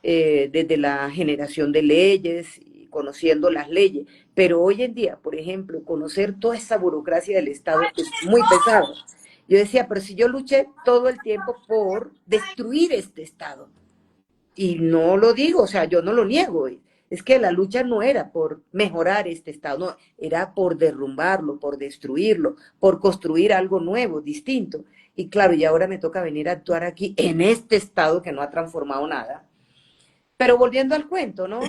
desde la generación de leyes y conociendo las leyes, pero hoy en día, por ejemplo, conocer toda esa burocracia del Estado es muy pesado. Yo decía, pero si yo luché todo el tiempo por destruir este Estado, y no lo digo, o sea, yo no lo niego, es que la lucha no era por mejorar este Estado, no, era por derrumbarlo, por destruirlo, por construir algo nuevo, distinto. Y claro, y ahora me toca venir a actuar aquí en este Estado que no ha transformado nada. Pero volviendo al cuento, ¿no?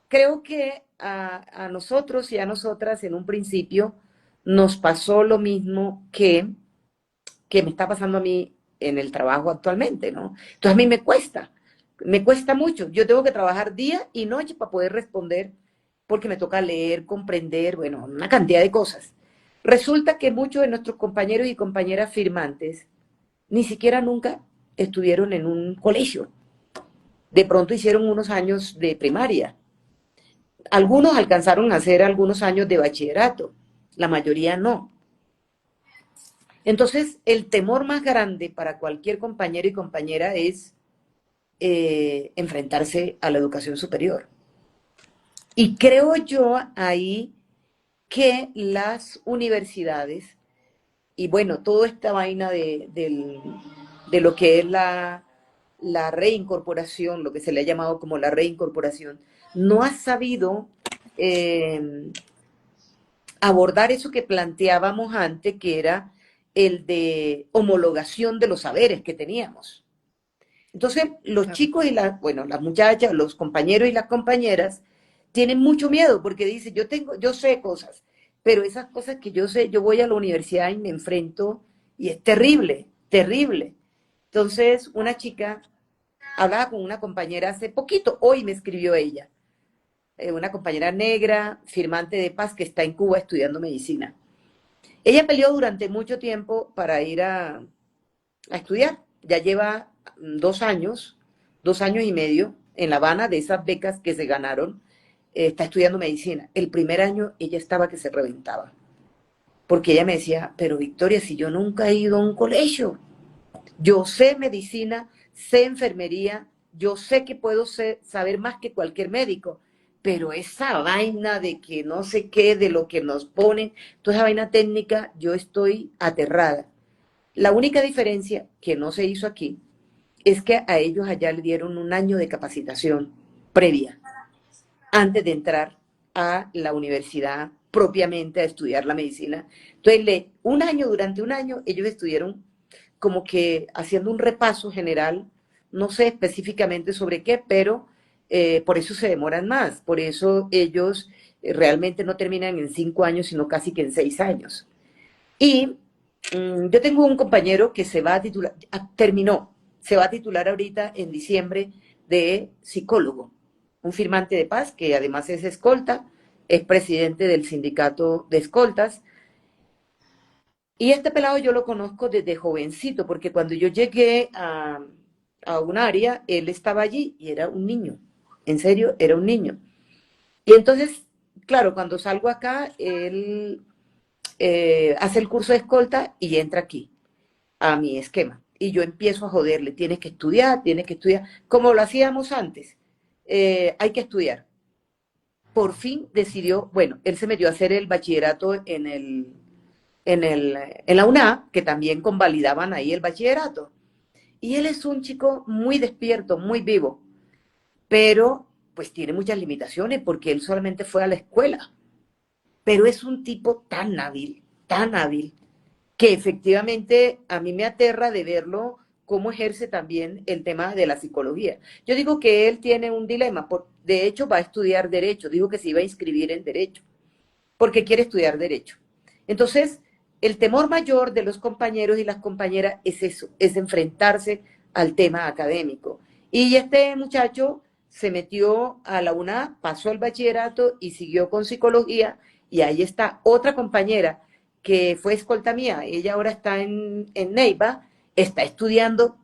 Creo que a nosotros y a nosotras en un principio nos pasó lo mismo que me está pasando a mí en el trabajo actualmente, ¿no? Entonces a mí me cuesta mucho. Yo tengo que trabajar día y noche para poder responder porque me toca leer, comprender, bueno, una cantidad de cosas. Resulta que muchos de nuestros compañeros y compañeras firmantes ni siquiera nunca estuvieron en un colegio. De pronto hicieron unos años de primaria. Algunos alcanzaron a hacer algunos años de bachillerato, la mayoría no. Entonces, el temor más grande para cualquier compañero y compañera es enfrentarse a la educación superior. Y creo yo ahí que las universidades, y bueno, toda esta vaina de lo que es la reincorporación, lo que se le ha llamado como la reincorporación, no ha sabido eh, abordar eso que planteábamos antes, que era el de homologación de los saberes que teníamos. Entonces, los Claro. chicos y bueno, las muchachas, los compañeros y las compañeras tienen mucho miedo porque dicen, yo sé cosas, pero esas cosas que yo sé, yo voy a la universidad y me enfrento y es terrible, terrible. Entonces, una chica hablaba con una compañera hace poquito, hoy me escribió ella, una compañera negra, firmante de paz que está en Cuba estudiando medicina. Ella peleó durante mucho tiempo para ir a estudiar. Ya lleva 2 años, 2 años y medio en La Habana de esas becas que se ganaron. Está estudiando medicina. El primer año ella estaba que se reventaba. Porque ella me decía, pero Victoria, si yo nunca he ido a un colegio, yo sé medicina, sé enfermería, yo sé que puedo saber más que cualquier médico, pero esa vaina de que no sé qué, de lo que nos ponen, toda esa vaina técnica, yo estoy aterrada. La única diferencia que no se hizo aquí es que a ellos allá le dieron un año de capacitación previa antes de entrar a la universidad propiamente a estudiar la medicina. Entonces, durante un año, ellos estuvieron como que haciendo un repaso general, no sé específicamente sobre qué, pero por eso se demoran más, por eso ellos realmente no terminan en 5 años, sino casi que en 6 años. Y yo tengo un compañero que se va a titular, se va a titular ahorita en diciembre de psicólogo, un firmante de paz que además es escolta, es presidente del sindicato de escoltas. Y este pelado yo lo conozco desde jovencito, porque cuando yo llegué a un área, él estaba allí y era un niño, en serio, era un niño. Y entonces, claro, cuando salgo acá, él hace el curso de escolta y entra aquí, a mi esquema. Y yo empiezo a joderle, tienes que estudiar, como lo hacíamos antes, hay que estudiar. Por fin decidió, bueno, él se metió a hacer el bachillerato en la UNA, que también convalidaban ahí el bachillerato. Y él es un chico muy despierto, muy vivo, pero pues tiene muchas limitaciones porque él solamente fue a la escuela. Pero es un tipo tan hábil, que efectivamente a mí me aterra de verlo cómo ejerce también el tema de la psicología. Yo digo que él tiene un dilema, de hecho va a estudiar derecho, dijo que se iba a inscribir en derecho, porque quiere estudiar derecho. Entonces, el temor mayor de los compañeros y las compañeras es eso, es enfrentarse al tema académico. Y este muchacho se metió a la UNA, pasó el bachillerato y siguió con psicología, y ahí está otra compañera que fue escolta mía, ella ahora está en Neiva, está estudiando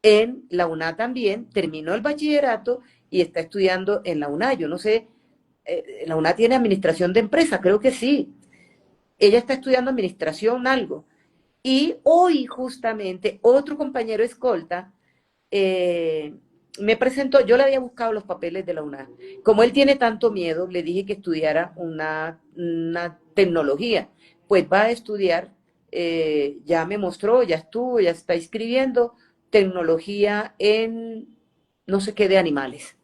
en la UNA también, terminó el bachillerato y está estudiando en la UNA. Yo no sé, la UNA tiene administración de empresas, creo que sí. Ella está estudiando administración, algo. Y hoy justamente otro compañero escolta eh, me presentó, yo le había buscado los papeles de la UNA. Como él tiene tanto miedo, le dije que estudiara una tecnología. Pues va a estudiar, ya me mostró, ya estuvo, ya está escribiendo tecnología en no sé qué de animales.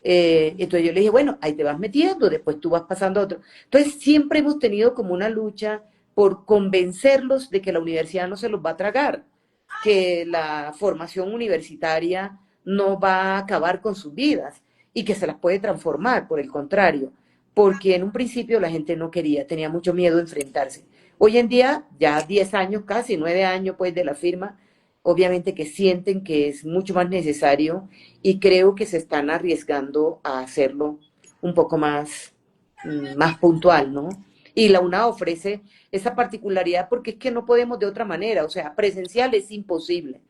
Entonces yo le dije, bueno, ahí te vas metiendo, después tú vas pasando a otro. Entonces siempre hemos tenido como una lucha por convencerlos de que la universidad no se los va a tragar, que la formación universitaria no va a acabar con sus vidas y que se las puede transformar, por el contrario, porque en un principio la gente no quería, tenía mucho miedo de enfrentarse. Hoy en día, ya 10 años, casi 9 años pues de la firma, obviamente que sienten que es mucho más necesario y creo que se están arriesgando a hacerlo un poco más puntual, ¿no? Y la UNA ofrece esa particularidad porque es que no podemos de otra manera, o sea, presencial es imposible.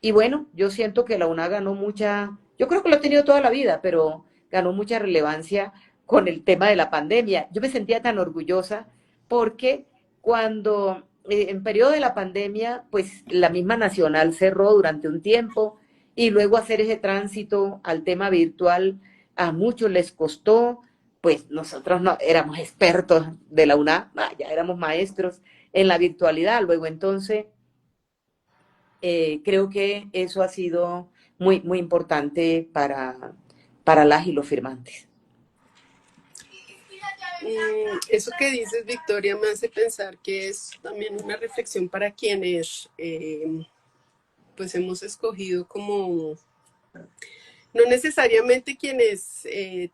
Y bueno, yo siento que la UNA ganó mucha Yo creo que lo he tenido toda la vida, pero ganó mucha relevancia con el tema de la pandemia. Yo me sentía tan orgullosa porque cuando en periodo de la pandemia, pues la misma Nacional cerró durante un tiempo y luego hacer ese tránsito al tema virtual a muchos les costó, pues nosotros no éramos expertos de la UNA, ya éramos maestros en la virtualidad. Luego entonces creo que eso ha sido muy, muy importante para las y los firmantes. Eso que dices, Victoria, me hace pensar que es también una reflexión para quienes pues hemos escogido como, no necesariamente quienes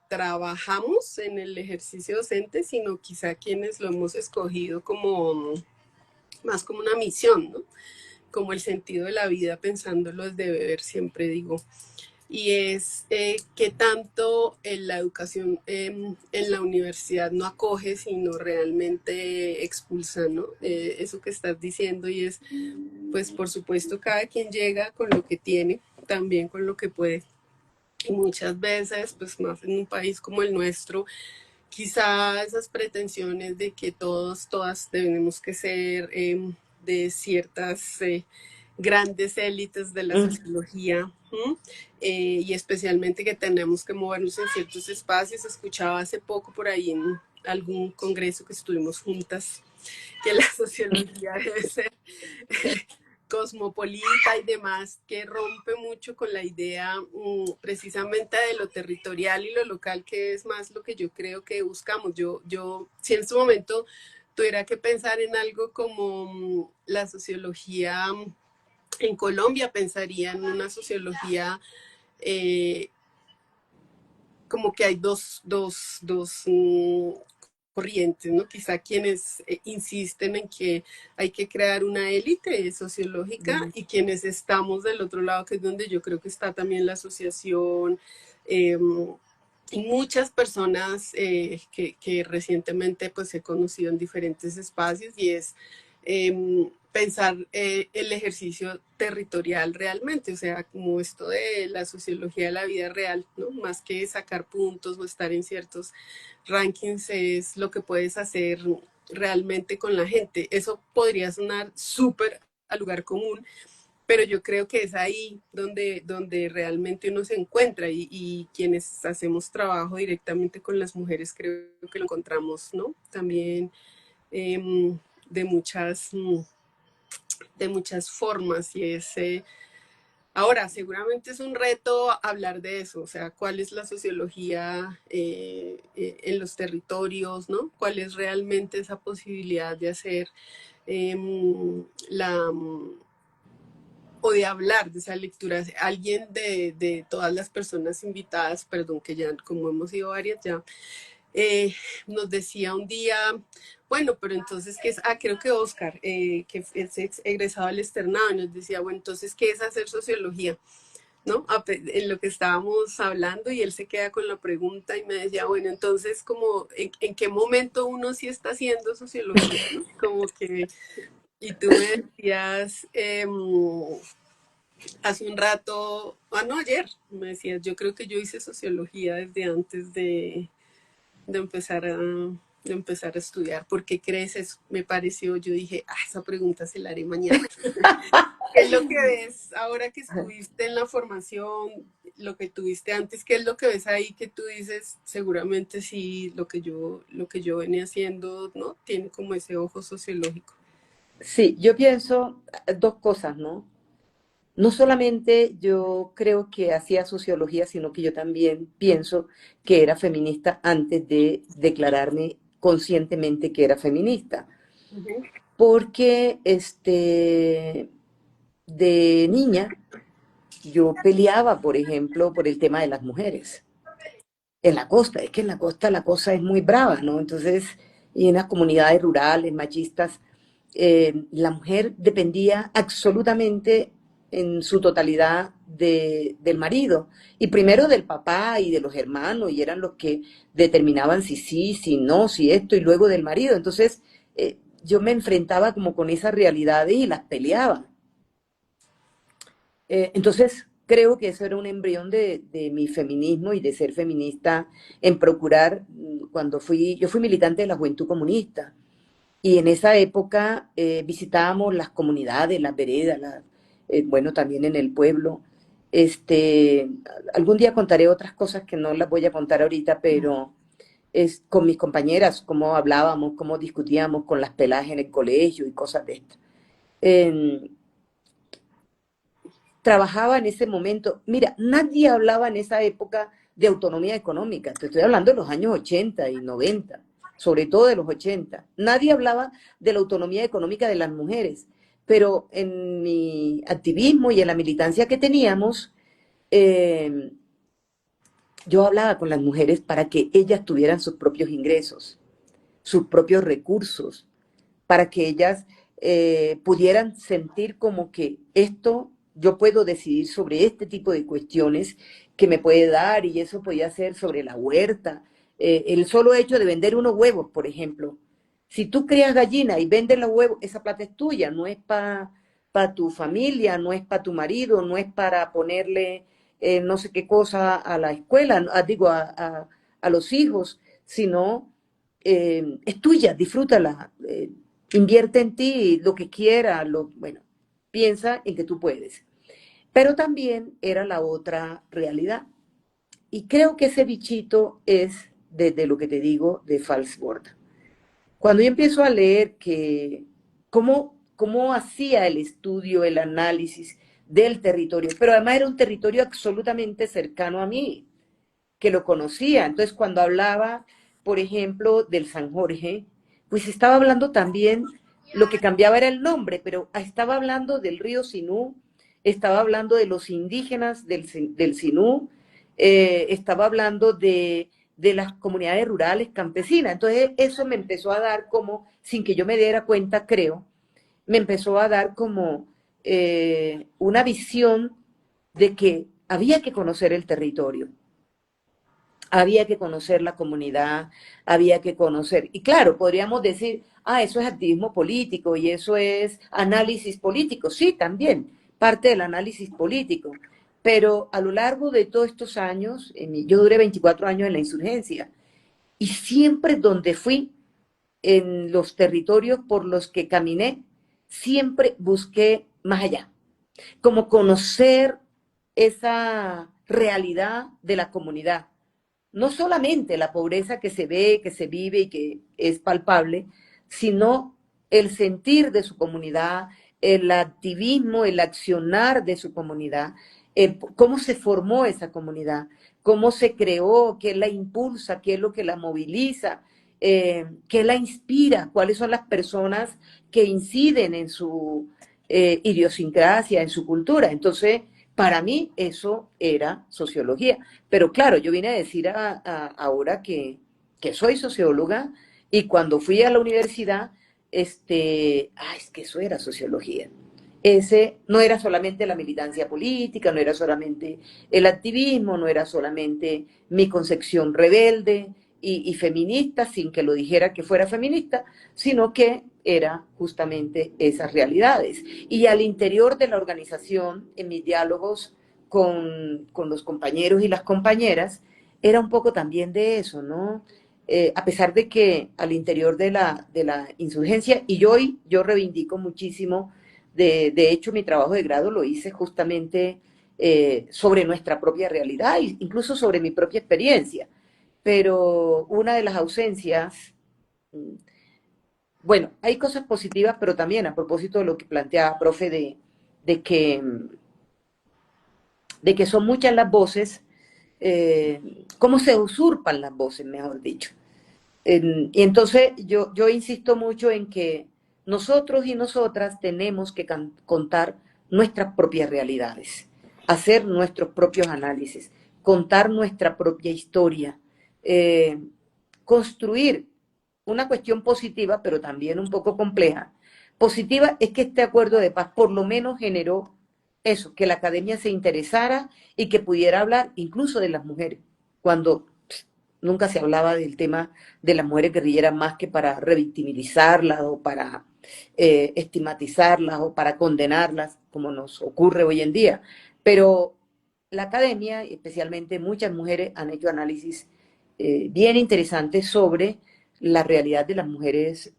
trabajamos en el ejercicio docente, sino quizá quienes lo hemos escogido como más como una misión, ¿no? Como el sentido de la vida, pensándolo desde beber, siempre digo. Y es que tanto en la educación en la universidad no acoge, sino realmente expulsa, ¿no? Eso que estás diciendo, y es, pues por supuesto, cada quien llega con lo que tiene, también con lo que puede. Y muchas veces, pues más en un país como el nuestro, quizá esas pretensiones de que todos, todas tenemos que ser de ciertas grandes élites de la sociología, y especialmente que tenemos que movernos en ciertos espacios. Escuchaba hace poco por ahí en algún congreso que estuvimos juntas que la sociología debe ser cosmopolita y demás, que rompe mucho con la idea precisamente de lo territorial y lo local, que es más lo que yo creo que buscamos. Si en su momento tuviera que pensar en algo como la sociología en Colombia, pensaría en una sociología como que hay dos corrientes, ¿no? Quizá quienes insisten en que hay que crear una élite sociológica, y quienes estamos del otro lado, que es donde yo creo que está también la asociación y muchas personas que recientemente pues he conocido en diferentes espacios, y es pensar el ejercicio territorial realmente, o sea, como esto de la sociología de la vida real, ¿no? Más que sacar puntos o estar en ciertos rankings, es lo que puedes hacer realmente con la gente. Eso podría sonar súper al lugar común, pero yo creo que es ahí donde realmente uno se encuentra, y quienes hacemos trabajo directamente con las mujeres creo que lo encontramos, ¿no? También eh, de muchas formas, y ese ahora seguramente es un reto hablar de eso, o sea, cuál es la sociología en los territorios, ¿no? ¿Cuál es realmente esa posibilidad de hacer eh, la o de hablar de esa lectura? Alguien de todas las personas invitadas, perdón, que ya como hemos sido varias ya, nos decía un día, bueno, pero entonces, ¿qué es? Creo que Oscar, que es egresado al externado, nos decía, bueno, entonces, ¿qué es hacer sociología? ¿No? En lo que estábamos hablando, y él se queda con la pregunta y me decía, bueno, entonces, como, ¿en qué momento uno sí está haciendo sociología, ¿no? Como que, y tú me decías hace un rato, no, ayer, me decías, yo creo que yo hice sociología desde antes de empezar a estudiar. ¿Por qué crees eso? Me pareció, yo dije, esa pregunta se la haré mañana. ¿Qué es lo que ves ahora que estuviste en la formación, lo que tuviste antes? ¿Qué es lo que ves ahí que tú dices, seguramente sí, lo que yo venía haciendo, ¿no? Tiene como ese ojo sociológico. Sí, yo pienso dos cosas, ¿no? No solamente yo creo que hacía sociología, sino que yo también pienso que era feminista antes de declararme conscientemente que era feminista. Uh-huh. Porque de niña yo peleaba, por ejemplo, por el tema de las mujeres. En la costa, es que en la costa la cosa es muy brava, ¿no? Entonces, y en las comunidades rurales, machistas, la mujer dependía absolutamente en su totalidad del marido, y primero del papá y de los hermanos, y eran los que determinaban si sí, si no, si esto, y luego del marido. Entonces, yo me enfrentaba como con esas realidades y las peleaba. Entonces, creo que eso era un embrión de mi feminismo y de ser feminista en procurar, yo fui militante de la Juventud Comunista, y en esa época visitábamos las comunidades, las veredas, bueno, también en el pueblo. Este, algún día contaré otras cosas que no las voy a contar ahorita, pero es con mis compañeras, cómo hablábamos, cómo discutíamos con las peladas en el colegio y cosas de esto. Trabajaba en ese momento. Mira, nadie hablaba en esa época de autonomía económica. Te estoy hablando de los años 80 y 90, sobre todo de los 80. Nadie hablaba de la autonomía económica de las mujeres. Pero en mi activismo y en la militancia que teníamos, yo hablaba con las mujeres para que ellas tuvieran sus propios ingresos, sus propios recursos, para que ellas pudieran sentir como que esto, yo puedo decidir sobre este tipo de cuestiones que me puede dar, y eso podía ser sobre la huerta. El solo hecho de vender unos huevos, por ejemplo. Si tú crías gallina y vendes los huevos, esa plata es tuya, no es para tu familia, no es para tu marido, no es para ponerle no sé qué cosa a la escuela, digo, a los hijos, sino es tuya, disfrútala, invierte en ti lo que quiera, bueno, piensa en que tú puedes. Pero también era la otra realidad. Y creo que ese bichito es, desde lo que te digo, de Falsborda. Cuando yo empiezo a leer que cómo hacía el estudio, el análisis del territorio, pero además era un territorio absolutamente cercano a mí, que lo conocía. Entonces, cuando hablaba, por ejemplo, del San Jorge, pues estaba hablando también, lo que cambiaba era el nombre, pero estaba hablando del río Sinú, estaba hablando de los indígenas del Sinú, estaba hablando de las comunidades rurales campesinas. Entonces, eso me empezó a dar como, sin que yo me diera cuenta, creo, me empezó a dar como una visión de que había que conocer el territorio, había que conocer la comunidad, había que conocer. Y claro, podríamos decir, eso es activismo político y eso es análisis político. Sí, también, parte del análisis político. Pero a lo largo de todos estos años, yo duré 24 años en la insurgencia, y siempre donde fui, en los territorios por los que caminé, siempre busqué más allá, como conocer esa realidad de la comunidad. No solamente la pobreza que se ve, que se vive y que es palpable, sino el sentir de su comunidad, el activismo, el accionar de su comunidad, cómo se formó esa comunidad, cómo se creó, qué la impulsa, qué es lo que la moviliza, qué la inspira, cuáles son las personas que inciden en su idiosincrasia, en su cultura. Entonces, para mí eso era sociología. Pero claro, yo vine a decir ahora que soy socióloga, y cuando fui a la universidad, es que eso era sociología. Ese no era solamente la militancia política, no era solamente el activismo, no era solamente mi concepción rebelde y feminista, sin que lo dijera que fuera feminista, sino que era justamente esas realidades. Y al interior de la organización, en mis diálogos con los compañeros y las compañeras, era un poco también de eso, ¿no? A pesar de que al interior de la insurgencia, y yo reivindico muchísimo, de hecho mi trabajo de grado lo hice justamente sobre nuestra propia realidad, incluso sobre mi propia experiencia. Pero una de las ausencias, bueno, hay cosas positivas, pero también a propósito de lo que planteaba, profe, de que, de que son muchas las voces, cómo se usurpan las voces, mejor dicho. Y entonces yo insisto mucho en que nosotros y nosotras tenemos que contar nuestras propias realidades, hacer nuestros propios análisis, contar nuestra propia historia, construir una cuestión positiva, pero también un poco compleja. Positiva es que este acuerdo de paz por lo menos generó eso, que la academia se interesara y que pudiera hablar incluso de las mujeres, cuando nunca se hablaba del tema de las mujeres guerrilleras más que para revictimizarlas o para estigmatizarlas o para condenarlas, como nos ocurre hoy en día. Pero la academia, especialmente muchas mujeres, han hecho análisis bien interesantes sobre la realidad de las mujeres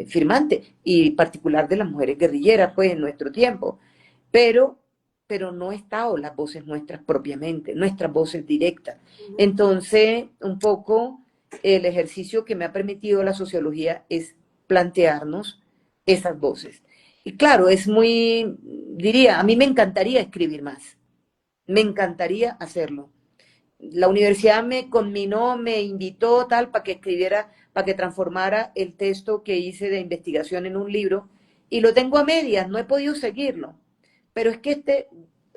firmantes y particular de las mujeres guerrilleras, pues en nuestro tiempo. Pero, pero no estado las voces nuestras propiamente, nuestras voces directas. Entonces, un poco el ejercicio que me ha permitido la sociología es plantearnos esas voces. Y claro, es muy, diría, a mí me encantaría escribir más, me encantaría hacerlo. La universidad me conminó, me invitó tal para que escribiera, para que transformara el texto que hice de investigación en un libro y lo tengo a medias, no he podido seguirlo. Pero es que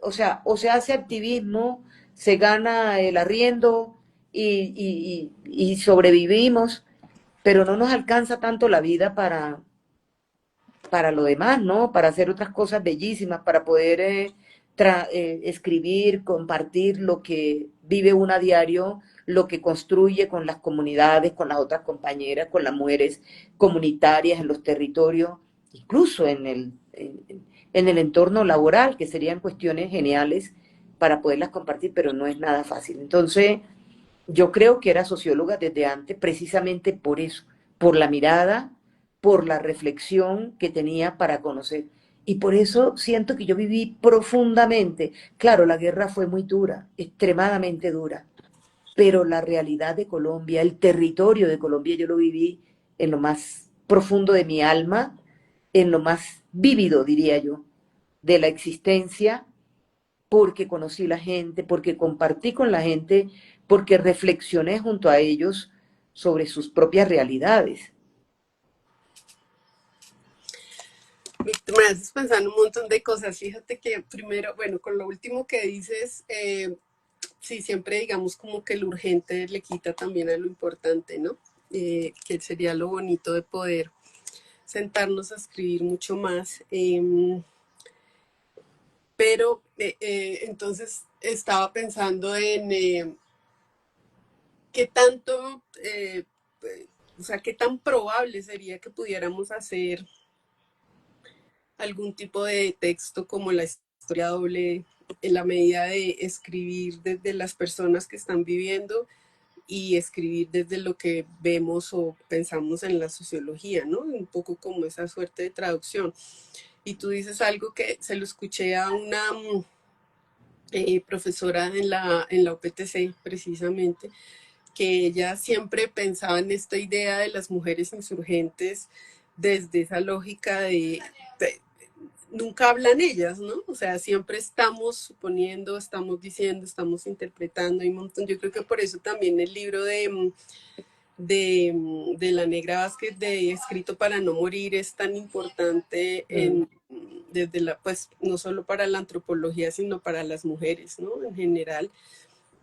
o se hace activismo, se gana el arriendo y sobrevivimos, pero no nos alcanza tanto la vida para lo demás, ¿no? Para hacer otras cosas bellísimas, para poder escribir, compartir lo que vive uno a diario, lo que construye con las comunidades, con las otras compañeras, con las mujeres comunitarias en los territorios, incluso en el entorno laboral, que serían cuestiones geniales para poderlas compartir, pero no es nada fácil. Entonces, yo creo que era socióloga desde antes, precisamente por eso, por la mirada, por la reflexión que tenía para conocer. Y por eso siento que yo viví profundamente. Claro, la guerra fue muy dura, extremadamente dura, pero la realidad de Colombia, el territorio de Colombia, yo lo viví en lo más profundo de mi alma, en lo más vívido, diría yo, de la existencia porque conocí la gente, porque compartí con la gente, porque reflexioné junto a ellos sobre sus propias realidades. Me haces pensar en un montón de cosas. Fíjate que primero, bueno, con lo último que dices, sí, siempre digamos como que lo urgente le quita también a lo importante, ¿no? Que sería lo bonito de poder sentarnos a escribir mucho más. Pero entonces estaba pensando en qué tanto, o sea, qué tan probable sería que pudiéramos hacer algún tipo de texto como la historia doble en la medida de escribir desde las personas que están viviendo y escribir desde lo que vemos o pensamos en la sociología, ¿no? Un poco como esa suerte de traducción. Y tú dices algo que se lo escuché a una profesora en la UPTC precisamente, que ella siempre pensaba en esta idea de las mujeres insurgentes desde esa lógica de nunca hablan ellas, ¿no? O sea, siempre estamos suponiendo, estamos diciendo, estamos interpretando, hay un montón. Yo creo que por eso también el libro de la Negra Vázquez de Escrito para no morir es tan importante Mm. desde la, pues, no solo para la antropología, sino para las mujeres, ¿no? En general.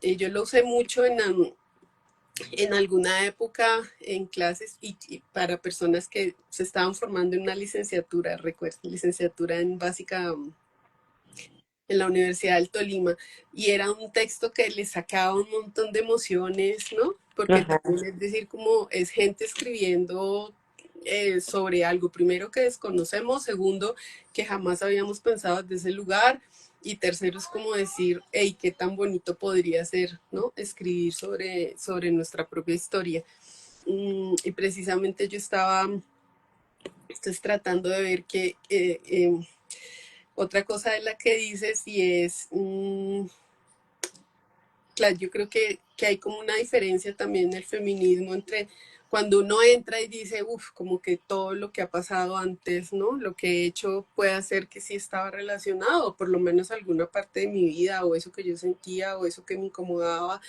Yo lo usé mucho en alguna época en clases y para personas que se estaban formando en una licenciatura, recuerdo, licenciatura en básica en la Universidad del Tolima, y era un texto que le sacaba un montón de emociones, ¿no? Porque Ajá. también es decir, como es gente escribiendo sobre algo, primero que desconocemos, segundo que jamás habíamos pensado desde ese lugar, y tercero es como decir, hey, qué tan bonito podría ser, ¿no? Escribir sobre nuestra propia historia. Y precisamente yo estaba tratando de ver que otra cosa de la que dices y es, claro, yo creo que hay como una diferencia también en el feminismo entre cuando uno entra y dice, uff, como que todo lo que ha pasado antes, ¿no? Lo que he hecho puede ser que sí estaba relacionado, o por lo menos alguna parte de mi vida, o eso que yo sentía, o eso que me incomodaba,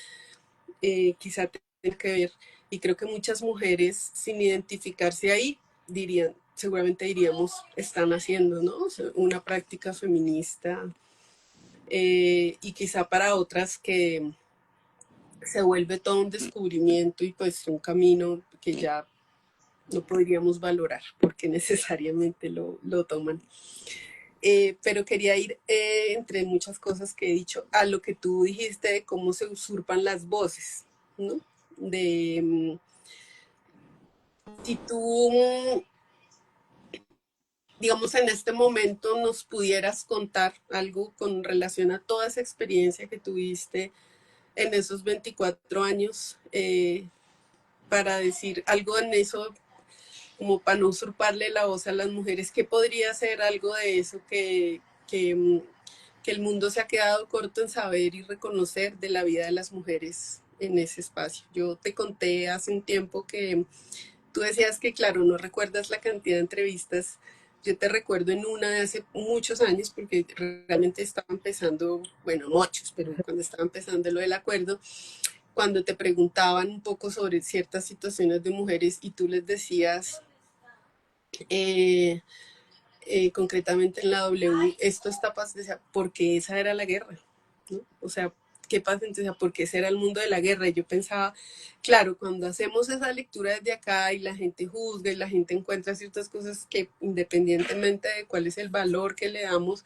quizá tenga que ver. Y creo que muchas mujeres, sin identificarse ahí, dirían, seguramente diríamos, están haciendo, ¿no? O sea, una práctica feminista. Y quizá para otras que se vuelve todo un descubrimiento y pues un camino que ya no podríamos valorar porque necesariamente lo toman. Pero quería ir, entre muchas cosas que he dicho, a lo que tú dijiste de cómo se usurpan las voces, ¿no? De si tú digamos, en este momento nos pudieras contar algo con relación a toda esa experiencia que tuviste en esos 24 años, para decir algo en eso, como para no usurparle la voz a las mujeres, ¿qué podría ser algo de eso que el mundo se ha quedado corto en saber y reconocer de la vida de las mujeres en ese espacio? Yo te conté hace un tiempo que tú decías que, claro, no recuerdas la cantidad de entrevistas. Yo te recuerdo en una de hace muchos años, porque realmente estaba empezando, bueno, muchos, pero cuando estaba empezando lo del acuerdo, cuando te preguntaban un poco sobre ciertas situaciones de mujeres y tú les decías, eh, concretamente en la W, esto está pasando, porque esa era la guerra, ¿no? O sea, ¿qué pasa entonces? Porque ese era el mundo de la guerra. Y yo pensaba, claro, cuando hacemos esa lectura desde acá y la gente juzga y la gente encuentra ciertas cosas que independientemente de cuál es el valor que le damos,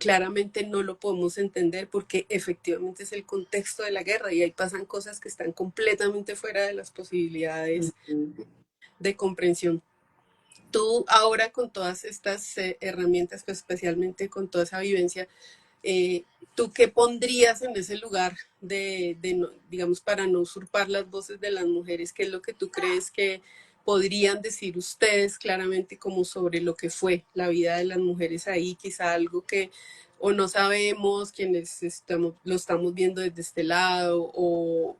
claramente no lo podemos entender porque efectivamente es el contexto de la guerra y ahí pasan cosas que están completamente fuera de las posibilidades de comprensión. Tú ahora con todas estas herramientas, pues especialmente con toda esa vivencia, eh, ¿tú qué pondrías en ese lugar digamos, para no usurpar las voces de las mujeres? ¿Qué es lo que tú crees que podrían decir ustedes claramente como sobre lo que fue la vida de las mujeres ahí? Quizá algo que o no sabemos, quienes lo estamos viendo desde este lado, o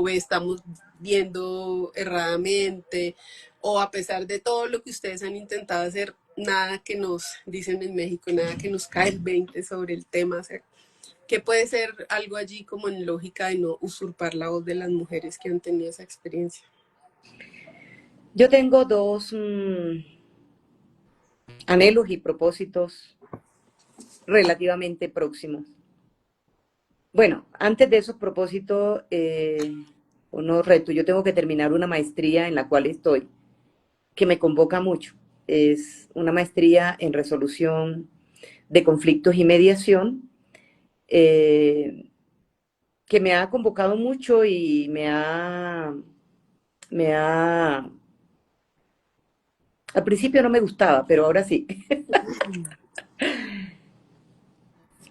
estamos viendo erradamente, o a pesar de todo lo que ustedes han intentado hacer, nada que nos dicen en México, nada que nos cae el 20 sobre el tema. O sea, que puede ser algo allí como en lógica de no usurpar la voz de las mujeres que han tenido esa experiencia. Yo tengo dos anhelos y propósitos relativamente próximos. Bueno, antes de esos propósitos, unos retos, yo tengo que terminar una maestría en la cual estoy, que me convoca mucho. Es una maestría en resolución de conflictos y mediación, eh, que me ha convocado mucho y me ha, al principio no me gustaba, pero ahora sí.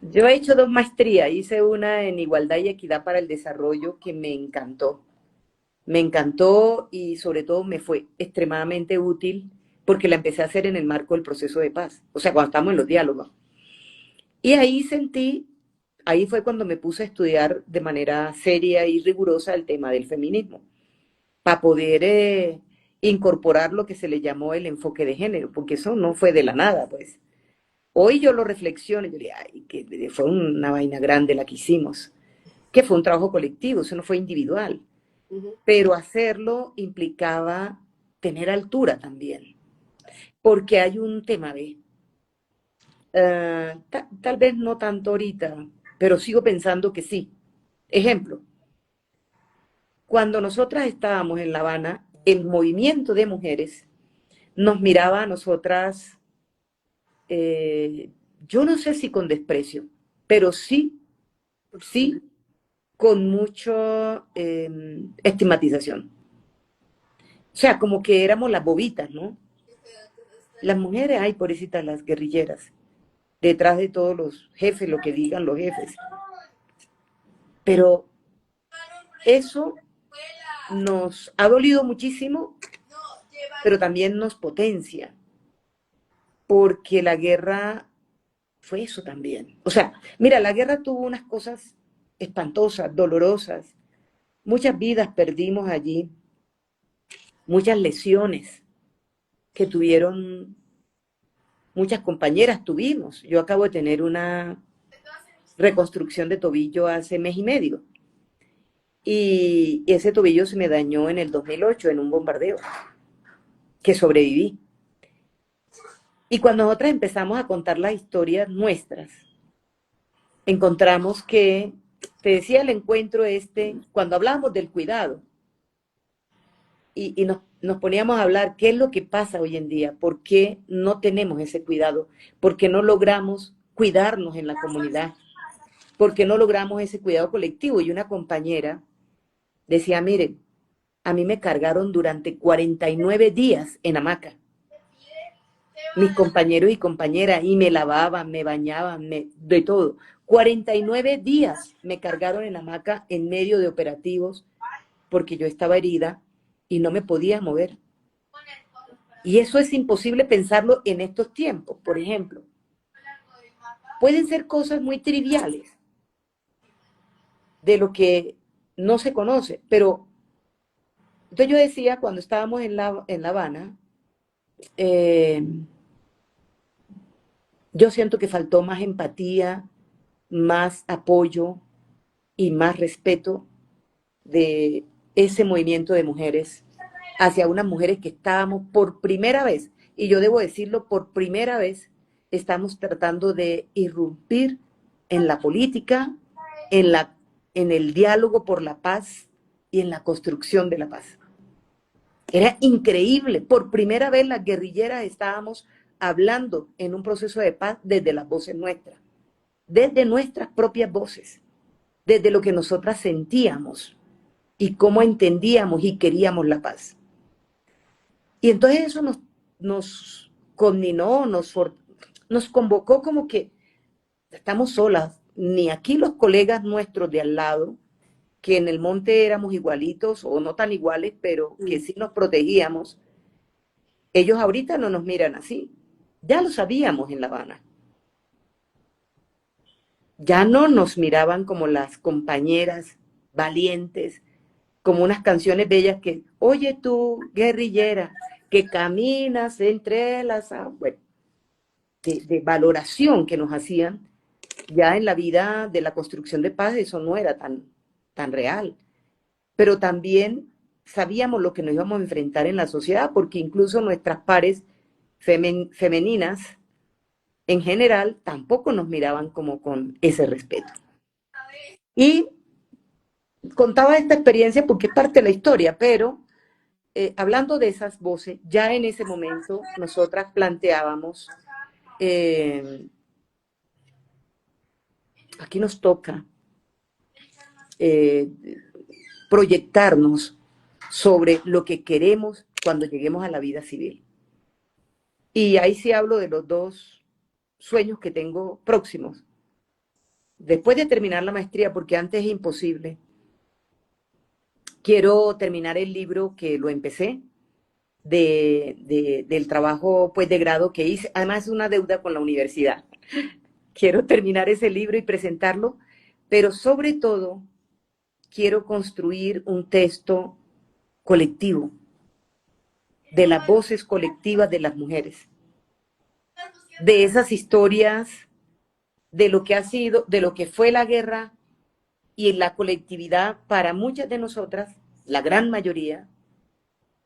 Yo he hecho dos maestrías, hice una en igualdad y equidad para el desarrollo que me encantó. Me encantó y sobre todo me fue extremadamente útil porque la empecé a hacer en el marco del proceso de paz, o sea, cuando estamos en los diálogos. Y ahí sentí, ahí fue cuando me puse a estudiar de manera seria y rigurosa el tema del feminismo, para poder incorporar lo que se le llamó el enfoque de género, porque eso no fue de la nada, pues. Hoy yo lo reflexiono y yo diría, ay, que fue una vaina grande la que hicimos, que fue un trabajo colectivo, eso no fue individual, pero hacerlo implicaba tener altura también, porque hay un tema de, tal vez no tanto ahorita, pero sigo pensando que sí. Ejemplo, cuando nosotras estábamos en La Habana, el movimiento de mujeres nos miraba a nosotras, eh, yo no sé si con desprecio, pero sí, sí, con mucha estigmatización. O sea, como que éramos las bobitas, ¿no? Las mujeres, ay, pobrecitas, las guerrilleras, detrás de todos los jefes, lo que digan los jefes. Pero eso nos ha dolido muchísimo, pero también nos potencia, porque la guerra fue eso también. O sea, mira, la guerra tuvo unas cosas espantosas, dolorosas, muchas vidas perdimos allí, muchas lesiones que tuvieron, muchas compañeras tuvimos. Yo acabo de tener una reconstrucción de tobillo hace mes y medio. Y ese tobillo se me dañó en el 2008 en un bombardeo, que sobreviví. Y cuando nosotras empezamos a contar las historias nuestras, encontramos que, te decía el encuentro cuando hablábamos del cuidado, y nos poníamos a hablar qué es lo que pasa hoy en día, por qué no tenemos ese cuidado, por qué no logramos cuidarnos en la comunidad, por qué no logramos ese cuidado colectivo. Y una compañera decía, miren, a mí me cargaron durante 49 días en hamaca. mis compañeros y compañeras, y me lavaban, me bañaban, de todo. 49 días me cargaron en hamaca en medio de operativos porque yo estaba herida y no me podía mover. Y eso es imposible pensarlo en estos tiempos, por ejemplo. Pueden ser cosas muy triviales de lo que no se conoce, pero entonces yo decía cuando estábamos en La Habana, eh, yo siento que faltó más empatía, más apoyo y más respeto de ese movimiento de mujeres hacia unas mujeres que estábamos por primera vez, y yo debo decirlo, por primera vez estamos tratando de irrumpir en la política, en, la, en el diálogo por la paz y en la construcción de la paz. Era increíble, por primera vez las guerrilleras estábamos hablando en un proceso de paz desde las voces nuestras, desde nuestras propias voces, desde lo que nosotras sentíamos y cómo entendíamos y queríamos la paz. Y entonces eso nos conminó, nos convocó como que estamos solas, ni aquí los colegas nuestros de al lado, que en el monte éramos igualitos o no tan iguales, pero que sí nos protegíamos, ellos ahorita no nos miran así. Ya lo sabíamos en La Habana. Ya no nos miraban como las compañeras valientes, como unas canciones bellas que, oye tú, guerrillera, que caminas entre las aguas, bueno, de valoración que nos hacían ya en la vida de la construcción de paz, eso no era tan real. Pero también sabíamos lo que nos íbamos a enfrentar en la sociedad, porque incluso nuestras pares femeninas en general tampoco nos miraban como con ese respeto. Y contaba esta experiencia porque es parte de la historia, pero hablando de esas voces, ya en ese momento nosotras planteábamos, aquí nos toca proyectarnos sobre lo que queremos cuando lleguemos a la vida civil. Y ahí sí hablo de los dos sueños que tengo próximos. Después de terminar la maestría, porque antes es imposible, quiero terminar el libro que lo empecé, del trabajo pues de grado que hice. Además es una deuda con la universidad. Quiero terminar ese libro y presentarlo, pero sobre todo quiero construir un texto colectivo de las voces colectivas de las mujeres, de esas historias, de lo que ha sido, de lo que fue la guerra y la colectividad para muchas de nosotras, la gran mayoría,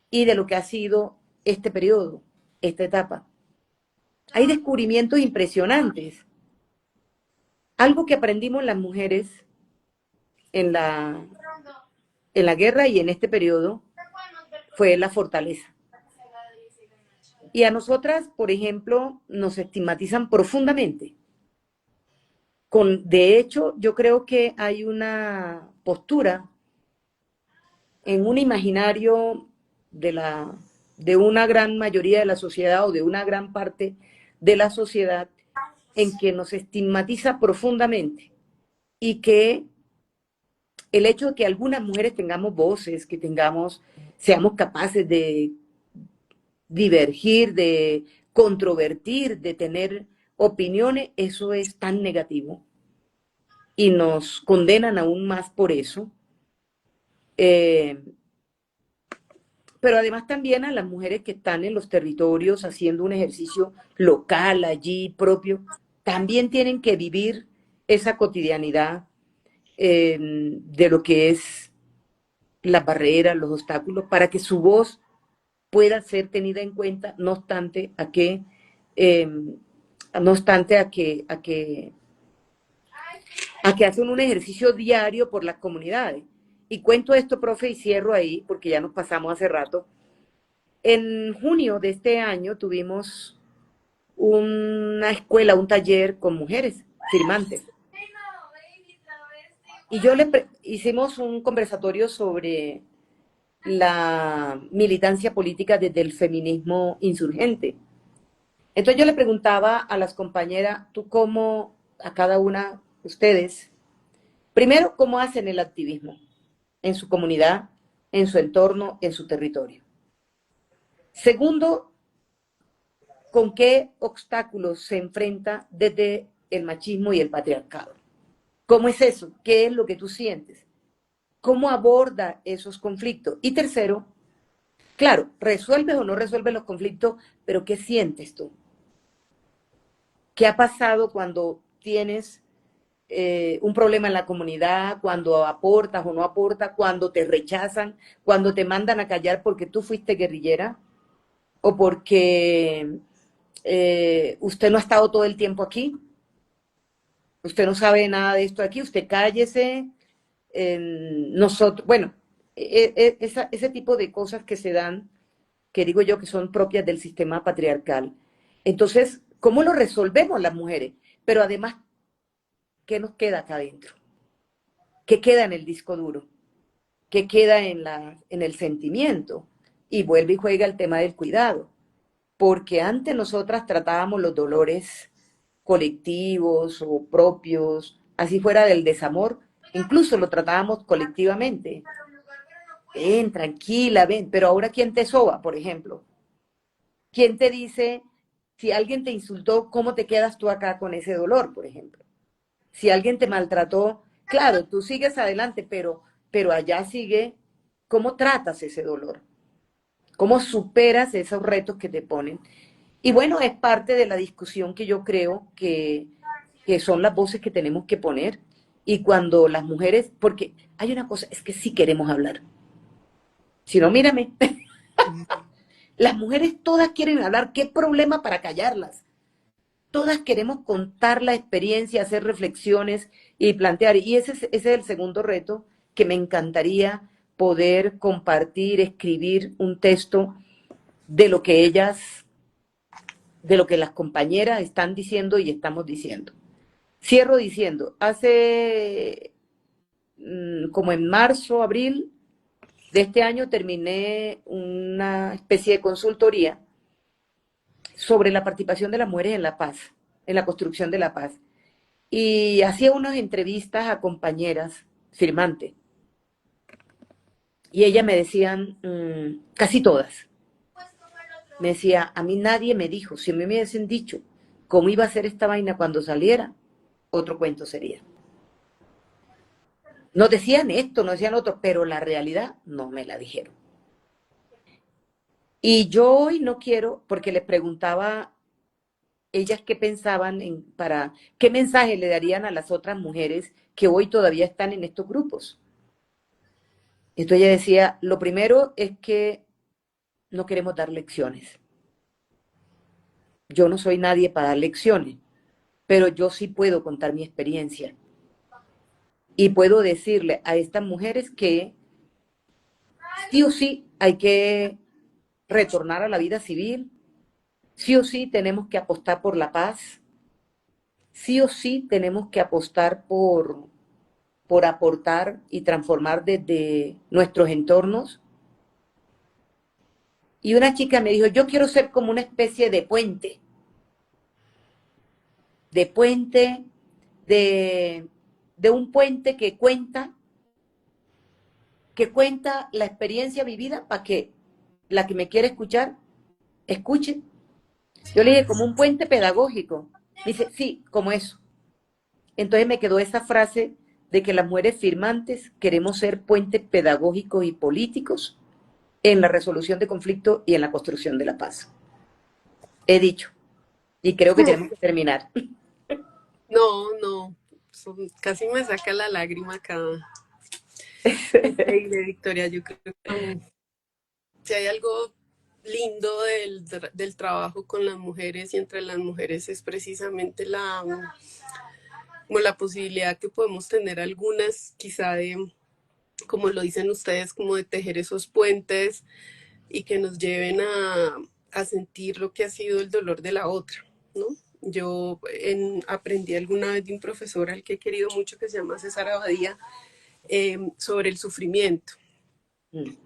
y de lo que ha sido este periodo, esta etapa. Hay descubrimientos impresionantes. Algo que aprendimos las mujeres en la guerra y en este periodo fue la fortaleza. Y a nosotras, por ejemplo, nos estigmatizan profundamente. De hecho, yo creo que hay una postura en un imaginario de una gran mayoría de la sociedad o de una gran parte de la sociedad en que nos estigmatiza profundamente y que el hecho de que algunas mujeres tengamos voces, que seamos capaces de divergir, de controvertir, de tener opiniones, eso es tan negativo y nos condenan aún más por eso. Pero además también a las mujeres que están en los territorios haciendo un ejercicio local allí propio, también tienen que vivir esa cotidianidad de lo que es las barreras, los obstáculos, para que su voz pueda ser tenida en cuenta, no obstante a que hacen un ejercicio diario por las comunidades. Y cuento esto, profe, y cierro ahí, porque ya nos pasamos hace rato. En junio de este año tuvimos una escuela, un taller con mujeres firmantes. Y hicimos un conversatorio sobre la militancia política desde el feminismo insurgente. Entonces yo le preguntaba a las compañeras, ¿tú cómo, a cada una de ustedes, primero, cómo hacen el activismo en su comunidad, en su entorno, en su territorio? Segundo, ¿con qué obstáculos se enfrenta desde el machismo y el patriarcado? ¿Cómo es eso? ¿Qué es lo que tú sientes? ¿Cómo aborda esos conflictos? Y tercero, claro, resuelves o no resuelves los conflictos, pero ¿qué sientes tú? ¿Qué ha pasado cuando tienes un problema en la comunidad, cuando aportas o no aportas, cuando te rechazan, cuando te mandan a callar porque tú fuiste guerrillera o porque usted no ha estado todo el tiempo aquí, usted no sabe nada de esto aquí, usted cállese, nosotros, bueno, ese tipo de cosas que se dan, que digo yo que son propias del sistema patriarcal. Entonces, ¿cómo lo resolvemos las mujeres? Pero además, ¿qué nos queda acá adentro? ¿Qué queda en el disco duro? ¿Qué queda en el sentimiento? Y vuelve y juega el tema del cuidado. Porque antes nosotras tratábamos los dolores colectivos o propios, así fuera del desamor, incluso lo tratábamos colectivamente. Ven, tranquila, ven, pero ahora ¿quién te soba, por ejemplo? ¿Quién te dice, si alguien te insultó, cómo te quedas tú acá con ese dolor, por ejemplo? Si alguien te maltrató, claro, tú sigues adelante, pero allá sigue, ¿cómo tratas ese dolor? ¿Cómo superas esos retos que te ponen? Y bueno, es parte de la discusión que yo creo que son las voces que tenemos que poner. Y cuando las mujeres, porque hay una cosa, es que sí queremos hablar. Si no, mírame, las mujeres todas quieren hablar, ¿qué problema para callarlas? Todas queremos contar la experiencia, hacer reflexiones y plantear. Y ese es el segundo reto que me encantaría poder compartir, escribir un texto de lo que ellas, de lo que las compañeras están diciendo y estamos diciendo. Cierro diciendo, hace como en marzo, abril de este año terminé una especie de consultoría sobre la participación de las mujeres en la paz, en la construcción de la paz. Y hacía unas entrevistas a compañeras firmantes. Y ellas me decían, casi todas, me decía, a mí nadie me dijo, si a mí me hubiesen dicho cómo iba a ser esta vaina cuando saliera, otro cuento sería. Nos decían esto, nos decían otro, pero la realidad no me la dijeron. Y yo hoy no quiero, porque les preguntaba ellas qué pensaban para qué mensaje le darían a las otras mujeres que hoy todavía están en estos grupos. Entonces ella decía, lo primero es que no queremos dar lecciones. Yo no soy nadie para dar lecciones, pero yo sí puedo contar mi experiencia. Y puedo decirle a estas mujeres que sí o sí hay que retornar a la vida civil, sí o sí tenemos que apostar por la paz, sí o sí tenemos que apostar por aportar y transformar desde nuestros entornos. Y una chica me dijo, yo quiero ser como una especie de puente, de un puente que cuenta la experiencia vivida para que la que me quiere escuchar, escuche. Yo le dije, como un puente pedagógico. Me dice, sí, como eso. Entonces me quedó esa frase de que las mujeres firmantes queremos ser puentes pedagógicos y políticos en la resolución de conflictos y en la construcción de la paz. He dicho. Y creo que tenemos que terminar. No, no, casi me saca la lágrima acá. Increíble, Victoria. Yo creo que si hay algo lindo del trabajo con las mujeres y entre las mujeres es precisamente como la posibilidad que podemos tener algunas, quizá de, como lo dicen ustedes, como de tejer esos puentes y que nos lleven a sentir lo que ha sido el dolor de la otra, ¿no? Yo aprendí alguna vez de un profesor al que he querido mucho que se llama César Abadía sobre el sufrimiento,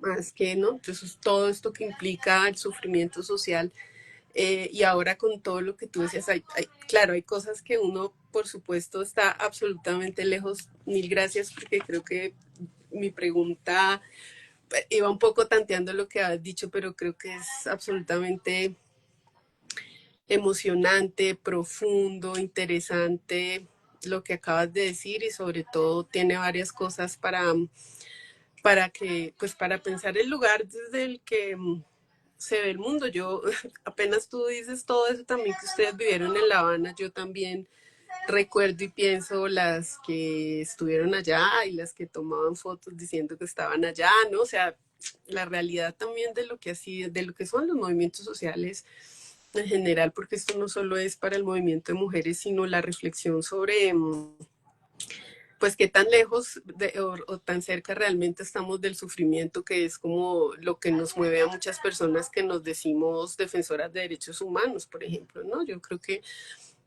más que, ¿no? Entonces todo esto que implica el sufrimiento social Y ahora con todo lo que tú decías, claro, hay cosas que uno, por supuesto, está absolutamente lejos. Mil gracias, porque creo que mi pregunta iba un poco tanteando lo que has dicho, pero creo que es absolutamente emocionante, profundo, interesante lo que acabas de decir, y sobre todo tiene varias cosas para pensar el lugar desde el que se ve el mundo. Yo, apenas tú dices todo eso también que ustedes vivieron en La Habana, yo también recuerdo y pienso las que estuvieron allá y las que tomaban fotos diciendo que estaban allá, ¿no? O sea, la realidad también de lo que así, de lo que son los movimientos sociales en general, porque esto no solo es para el movimiento de mujeres, sino la reflexión sobre pues qué tan lejos o tan cerca realmente estamos del sufrimiento, que es como lo que nos mueve a muchas personas que nos decimos defensoras de derechos humanos, por ejemplo, ¿no? Yo creo que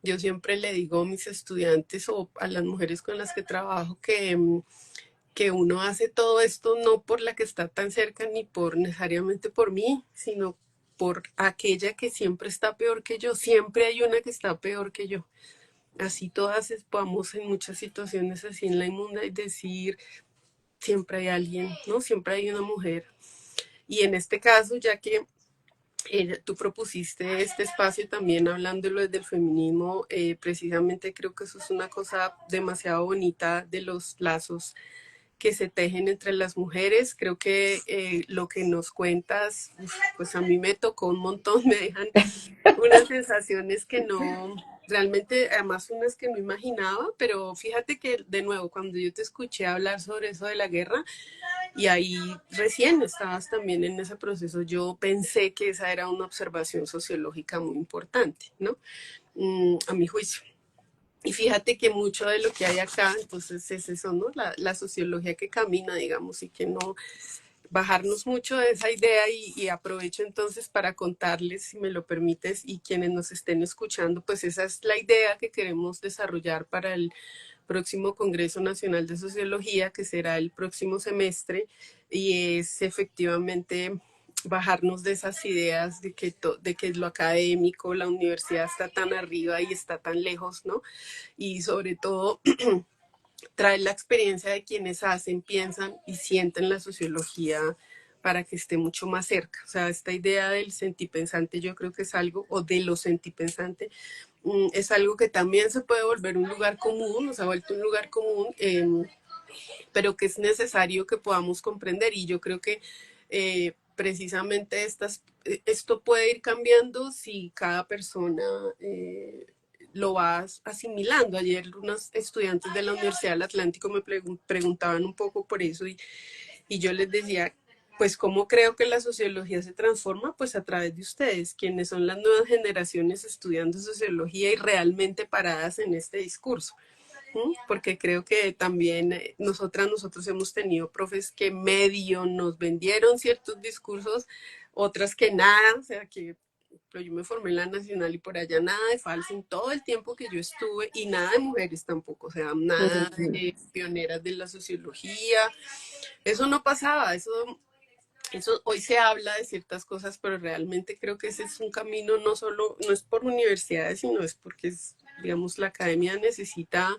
yo siempre le digo a mis estudiantes o a las mujeres con las que trabajo que uno hace todo esto no por la que está tan cerca ni por necesariamente por mí, sino por aquella que siempre está peor que yo. Siempre hay una que está peor que yo. Así todas podamos en muchas situaciones así en la inmunda y decir, siempre hay alguien, ¿no? Siempre hay una mujer. Y en este caso, ya que tú propusiste este espacio también hablándolo desde el feminismo, precisamente creo que eso es una cosa demasiado bonita de los lazos que se tejen entre las mujeres. Creo que lo que nos cuentas, pues a mí me tocó un montón, me dejan unas sensaciones que no, realmente, además unas que no imaginaba, pero fíjate que de nuevo, cuando yo te escuché hablar sobre eso de la guerra, y ahí recién estabas también en ese proceso, yo pensé que esa era una observación sociológica muy importante, ¿no? A mi juicio. Y fíjate que mucho de lo que hay acá, entonces es eso, ¿no? La sociología que camina, digamos, y que no bajarnos mucho de esa idea, y aprovecho entonces para contarles, si me lo permites, y quienes nos estén escuchando, pues esa es la idea que queremos desarrollar para el próximo Congreso Nacional de Sociología, que será el próximo semestre, y es efectivamente bajarnos de esas ideas de que lo académico, la universidad está tan arriba y está tan lejos, ¿no? Y sobre todo traer la experiencia de quienes hacen, piensan y sienten la sociología para que esté mucho más cerca. O sea, esta idea del sentipensante yo creo que es algo, o de lo sentipensante, es algo que también se puede volver un lugar común, o se ha vuelto un lugar común, pero que es necesario que podamos comprender, y yo creo que precisamente esto puede ir cambiando si cada persona lo va asimilando. Ayer unos estudiantes de la Universidad del Atlántico me preguntaban un poco por eso, y yo les decía, pues cómo creo que la sociología se transforma, pues a través de ustedes, quienes son las nuevas generaciones estudiando sociología y realmente paradas en este discurso. Porque creo que también nosotros hemos tenido profes que medio nos vendieron ciertos discursos, otras que nada, o sea que pero yo me formé en la Nacional y por allá nada de falso en todo el tiempo que yo estuve, y nada de mujeres tampoco, o sea, nada de pioneras de la sociología, eso no pasaba, eso hoy se habla de ciertas cosas, pero realmente creo que ese es un camino, no solo, no es por universidades, sino es porque, digamos, la academia necesita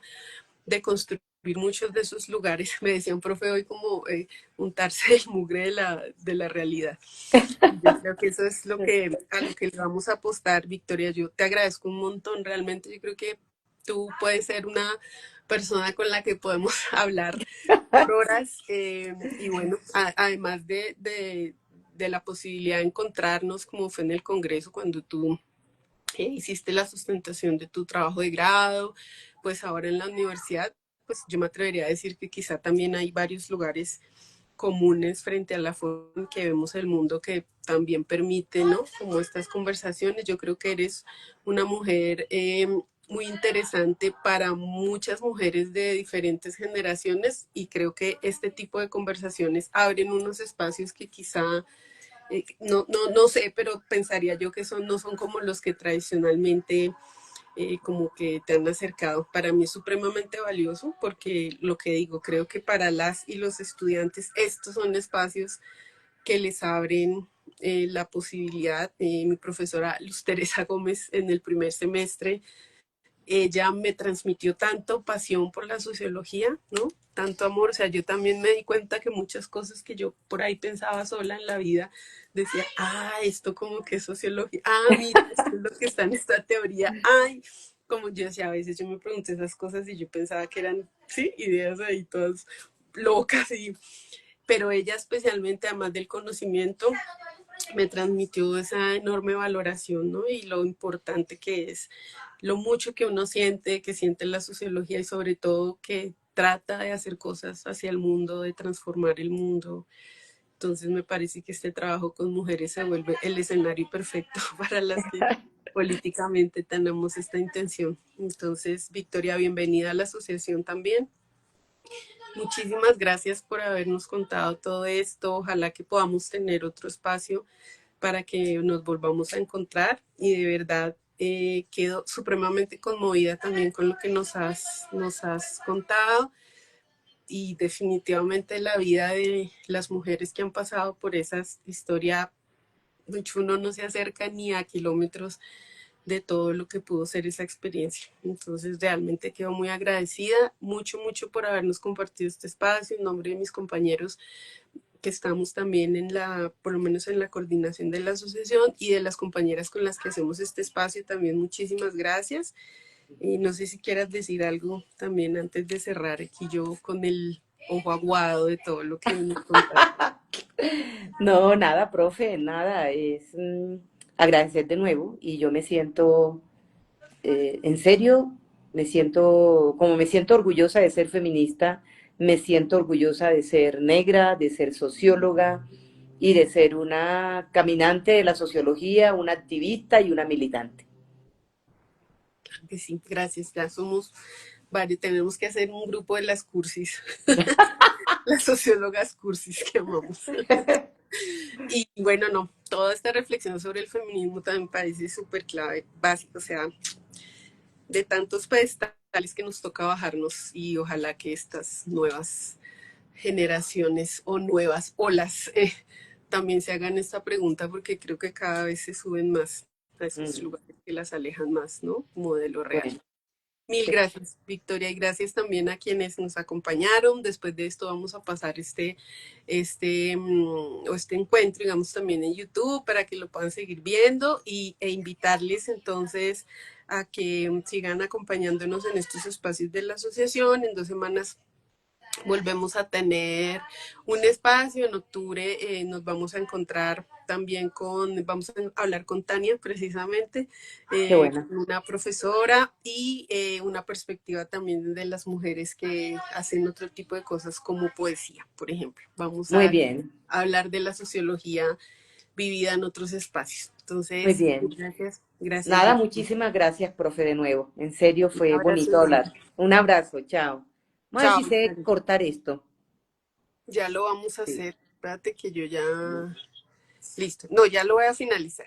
de construir muchos de esos lugares. Me decía un profe hoy como untarse el mugre de la realidad. Yo creo que eso es a lo que le vamos a apostar, Victoria. Yo te agradezco un montón, realmente. Yo creo que tú puedes ser una persona con la que podemos hablar por horas, y bueno, además de la posibilidad de encontrarnos como fue en el Congreso cuando tú hiciste la sustentación de tu trabajo de grado, pues ahora en la universidad, pues yo me atrevería a decir que quizá también hay varios lugares comunes frente a la forma en que vemos el mundo que también permite, ¿no? Como estas conversaciones. Yo creo que eres una mujer muy interesante para muchas mujeres de diferentes generaciones, y creo que este tipo de conversaciones abren unos espacios que quizá no sé, pero pensaría yo que no son como los que tradicionalmente como que te han acercado. Para mí es supremamente valioso, porque lo que digo, creo que para las y los estudiantes estos son espacios que les abren la posibilidad, mi profesora Luz Teresa Gómez en el primer semestre, ella me transmitió tanto pasión por la sociología, ¿no? Tanto amor, o sea, yo también me di cuenta que muchas cosas que yo por ahí pensaba sola en la vida, decía, esto como que es sociología, mira, esto es lo que está en esta teoría, como yo decía, a veces yo me pregunté esas cosas y yo pensaba que eran, sí, ideas ahí todas locas, pero ella especialmente, además del conocimiento, me transmitió esa enorme valoración, ¿no? Y lo importante que es, lo mucho que uno siente, que siente la sociología y sobre todo que trata de hacer cosas hacia el mundo, de transformar el mundo. Entonces me parece que este trabajo con mujeres se vuelve el escenario perfecto para las que políticamente tenemos esta intención. Entonces, Victoria, bienvenida a la asociación también. Muchísimas gracias por habernos contado todo esto. Ojalá que podamos tener otro espacio para que nos volvamos a encontrar y de verdad quedo supremamente conmovida también con lo que nos has contado y definitivamente la vida de las mujeres que han pasado por esa historia, mucho uno no se acerca ni a kilómetros de todo lo que pudo ser esa experiencia. Entonces realmente quedo muy agradecida, mucho, mucho por habernos compartido este espacio en nombre de mis compañeros que estamos también en por lo menos en la coordinación de la asociación y de las compañeras con las que hacemos este espacio, también muchísimas gracias. Y no sé si quieras decir algo también antes de cerrar aquí yo con el ojo aguado de todo lo que me contaste. No, nada, profe, nada, es agradecer de nuevo y yo me siento, en serio, como me siento orgullosa de ser feminista, me siento orgullosa de ser negra, de ser socióloga y de ser una caminante de la sociología, una activista y una militante. Que sí, gracias, ya somos varios, tenemos que hacer un grupo de las cursis, las sociólogas cursis que amamos. Y bueno, no, toda esta reflexión sobre el feminismo también parece súper clave, básico, o sea, de tantos pedestales que nos toca bajarnos y ojalá que estas nuevas generaciones o nuevas olas también se hagan esta pregunta porque creo que cada vez se suben más a esos Mm, lugares que las alejan más, ¿no? Como de lo real. bueno, Mil qué- gracias, Victoria, y gracias también a quienes nos acompañaron. Después de esto vamos a pasar este encuentro, digamos, también en YouTube para que lo puedan seguir viendo e invitarles entonces a que sigan acompañándonos en estos espacios de la asociación. En 2 semanas volvemos a tener un espacio. En octubre nos vamos a encontrar también vamos a hablar con Tania precisamente, qué buena. una profesora y una perspectiva también de las mujeres que hacen otro tipo de cosas como poesía, por ejemplo. Vamos Muy a bien, hablar de la sociología vivida en otros espacios. muy Entonces, bien. gracias, gracias, Nada, Victoria. muchísimas gracias, profe, de nuevo. En serio, Un fue abrazo bonito enorme. hablar. Un abrazo, chao. Vamos a ver Chao, si sé Victoria. cortar esto. Ya lo vamos a Sí. hacer. Espérate que yo ya... Listo. No, ya lo voy a finalizar.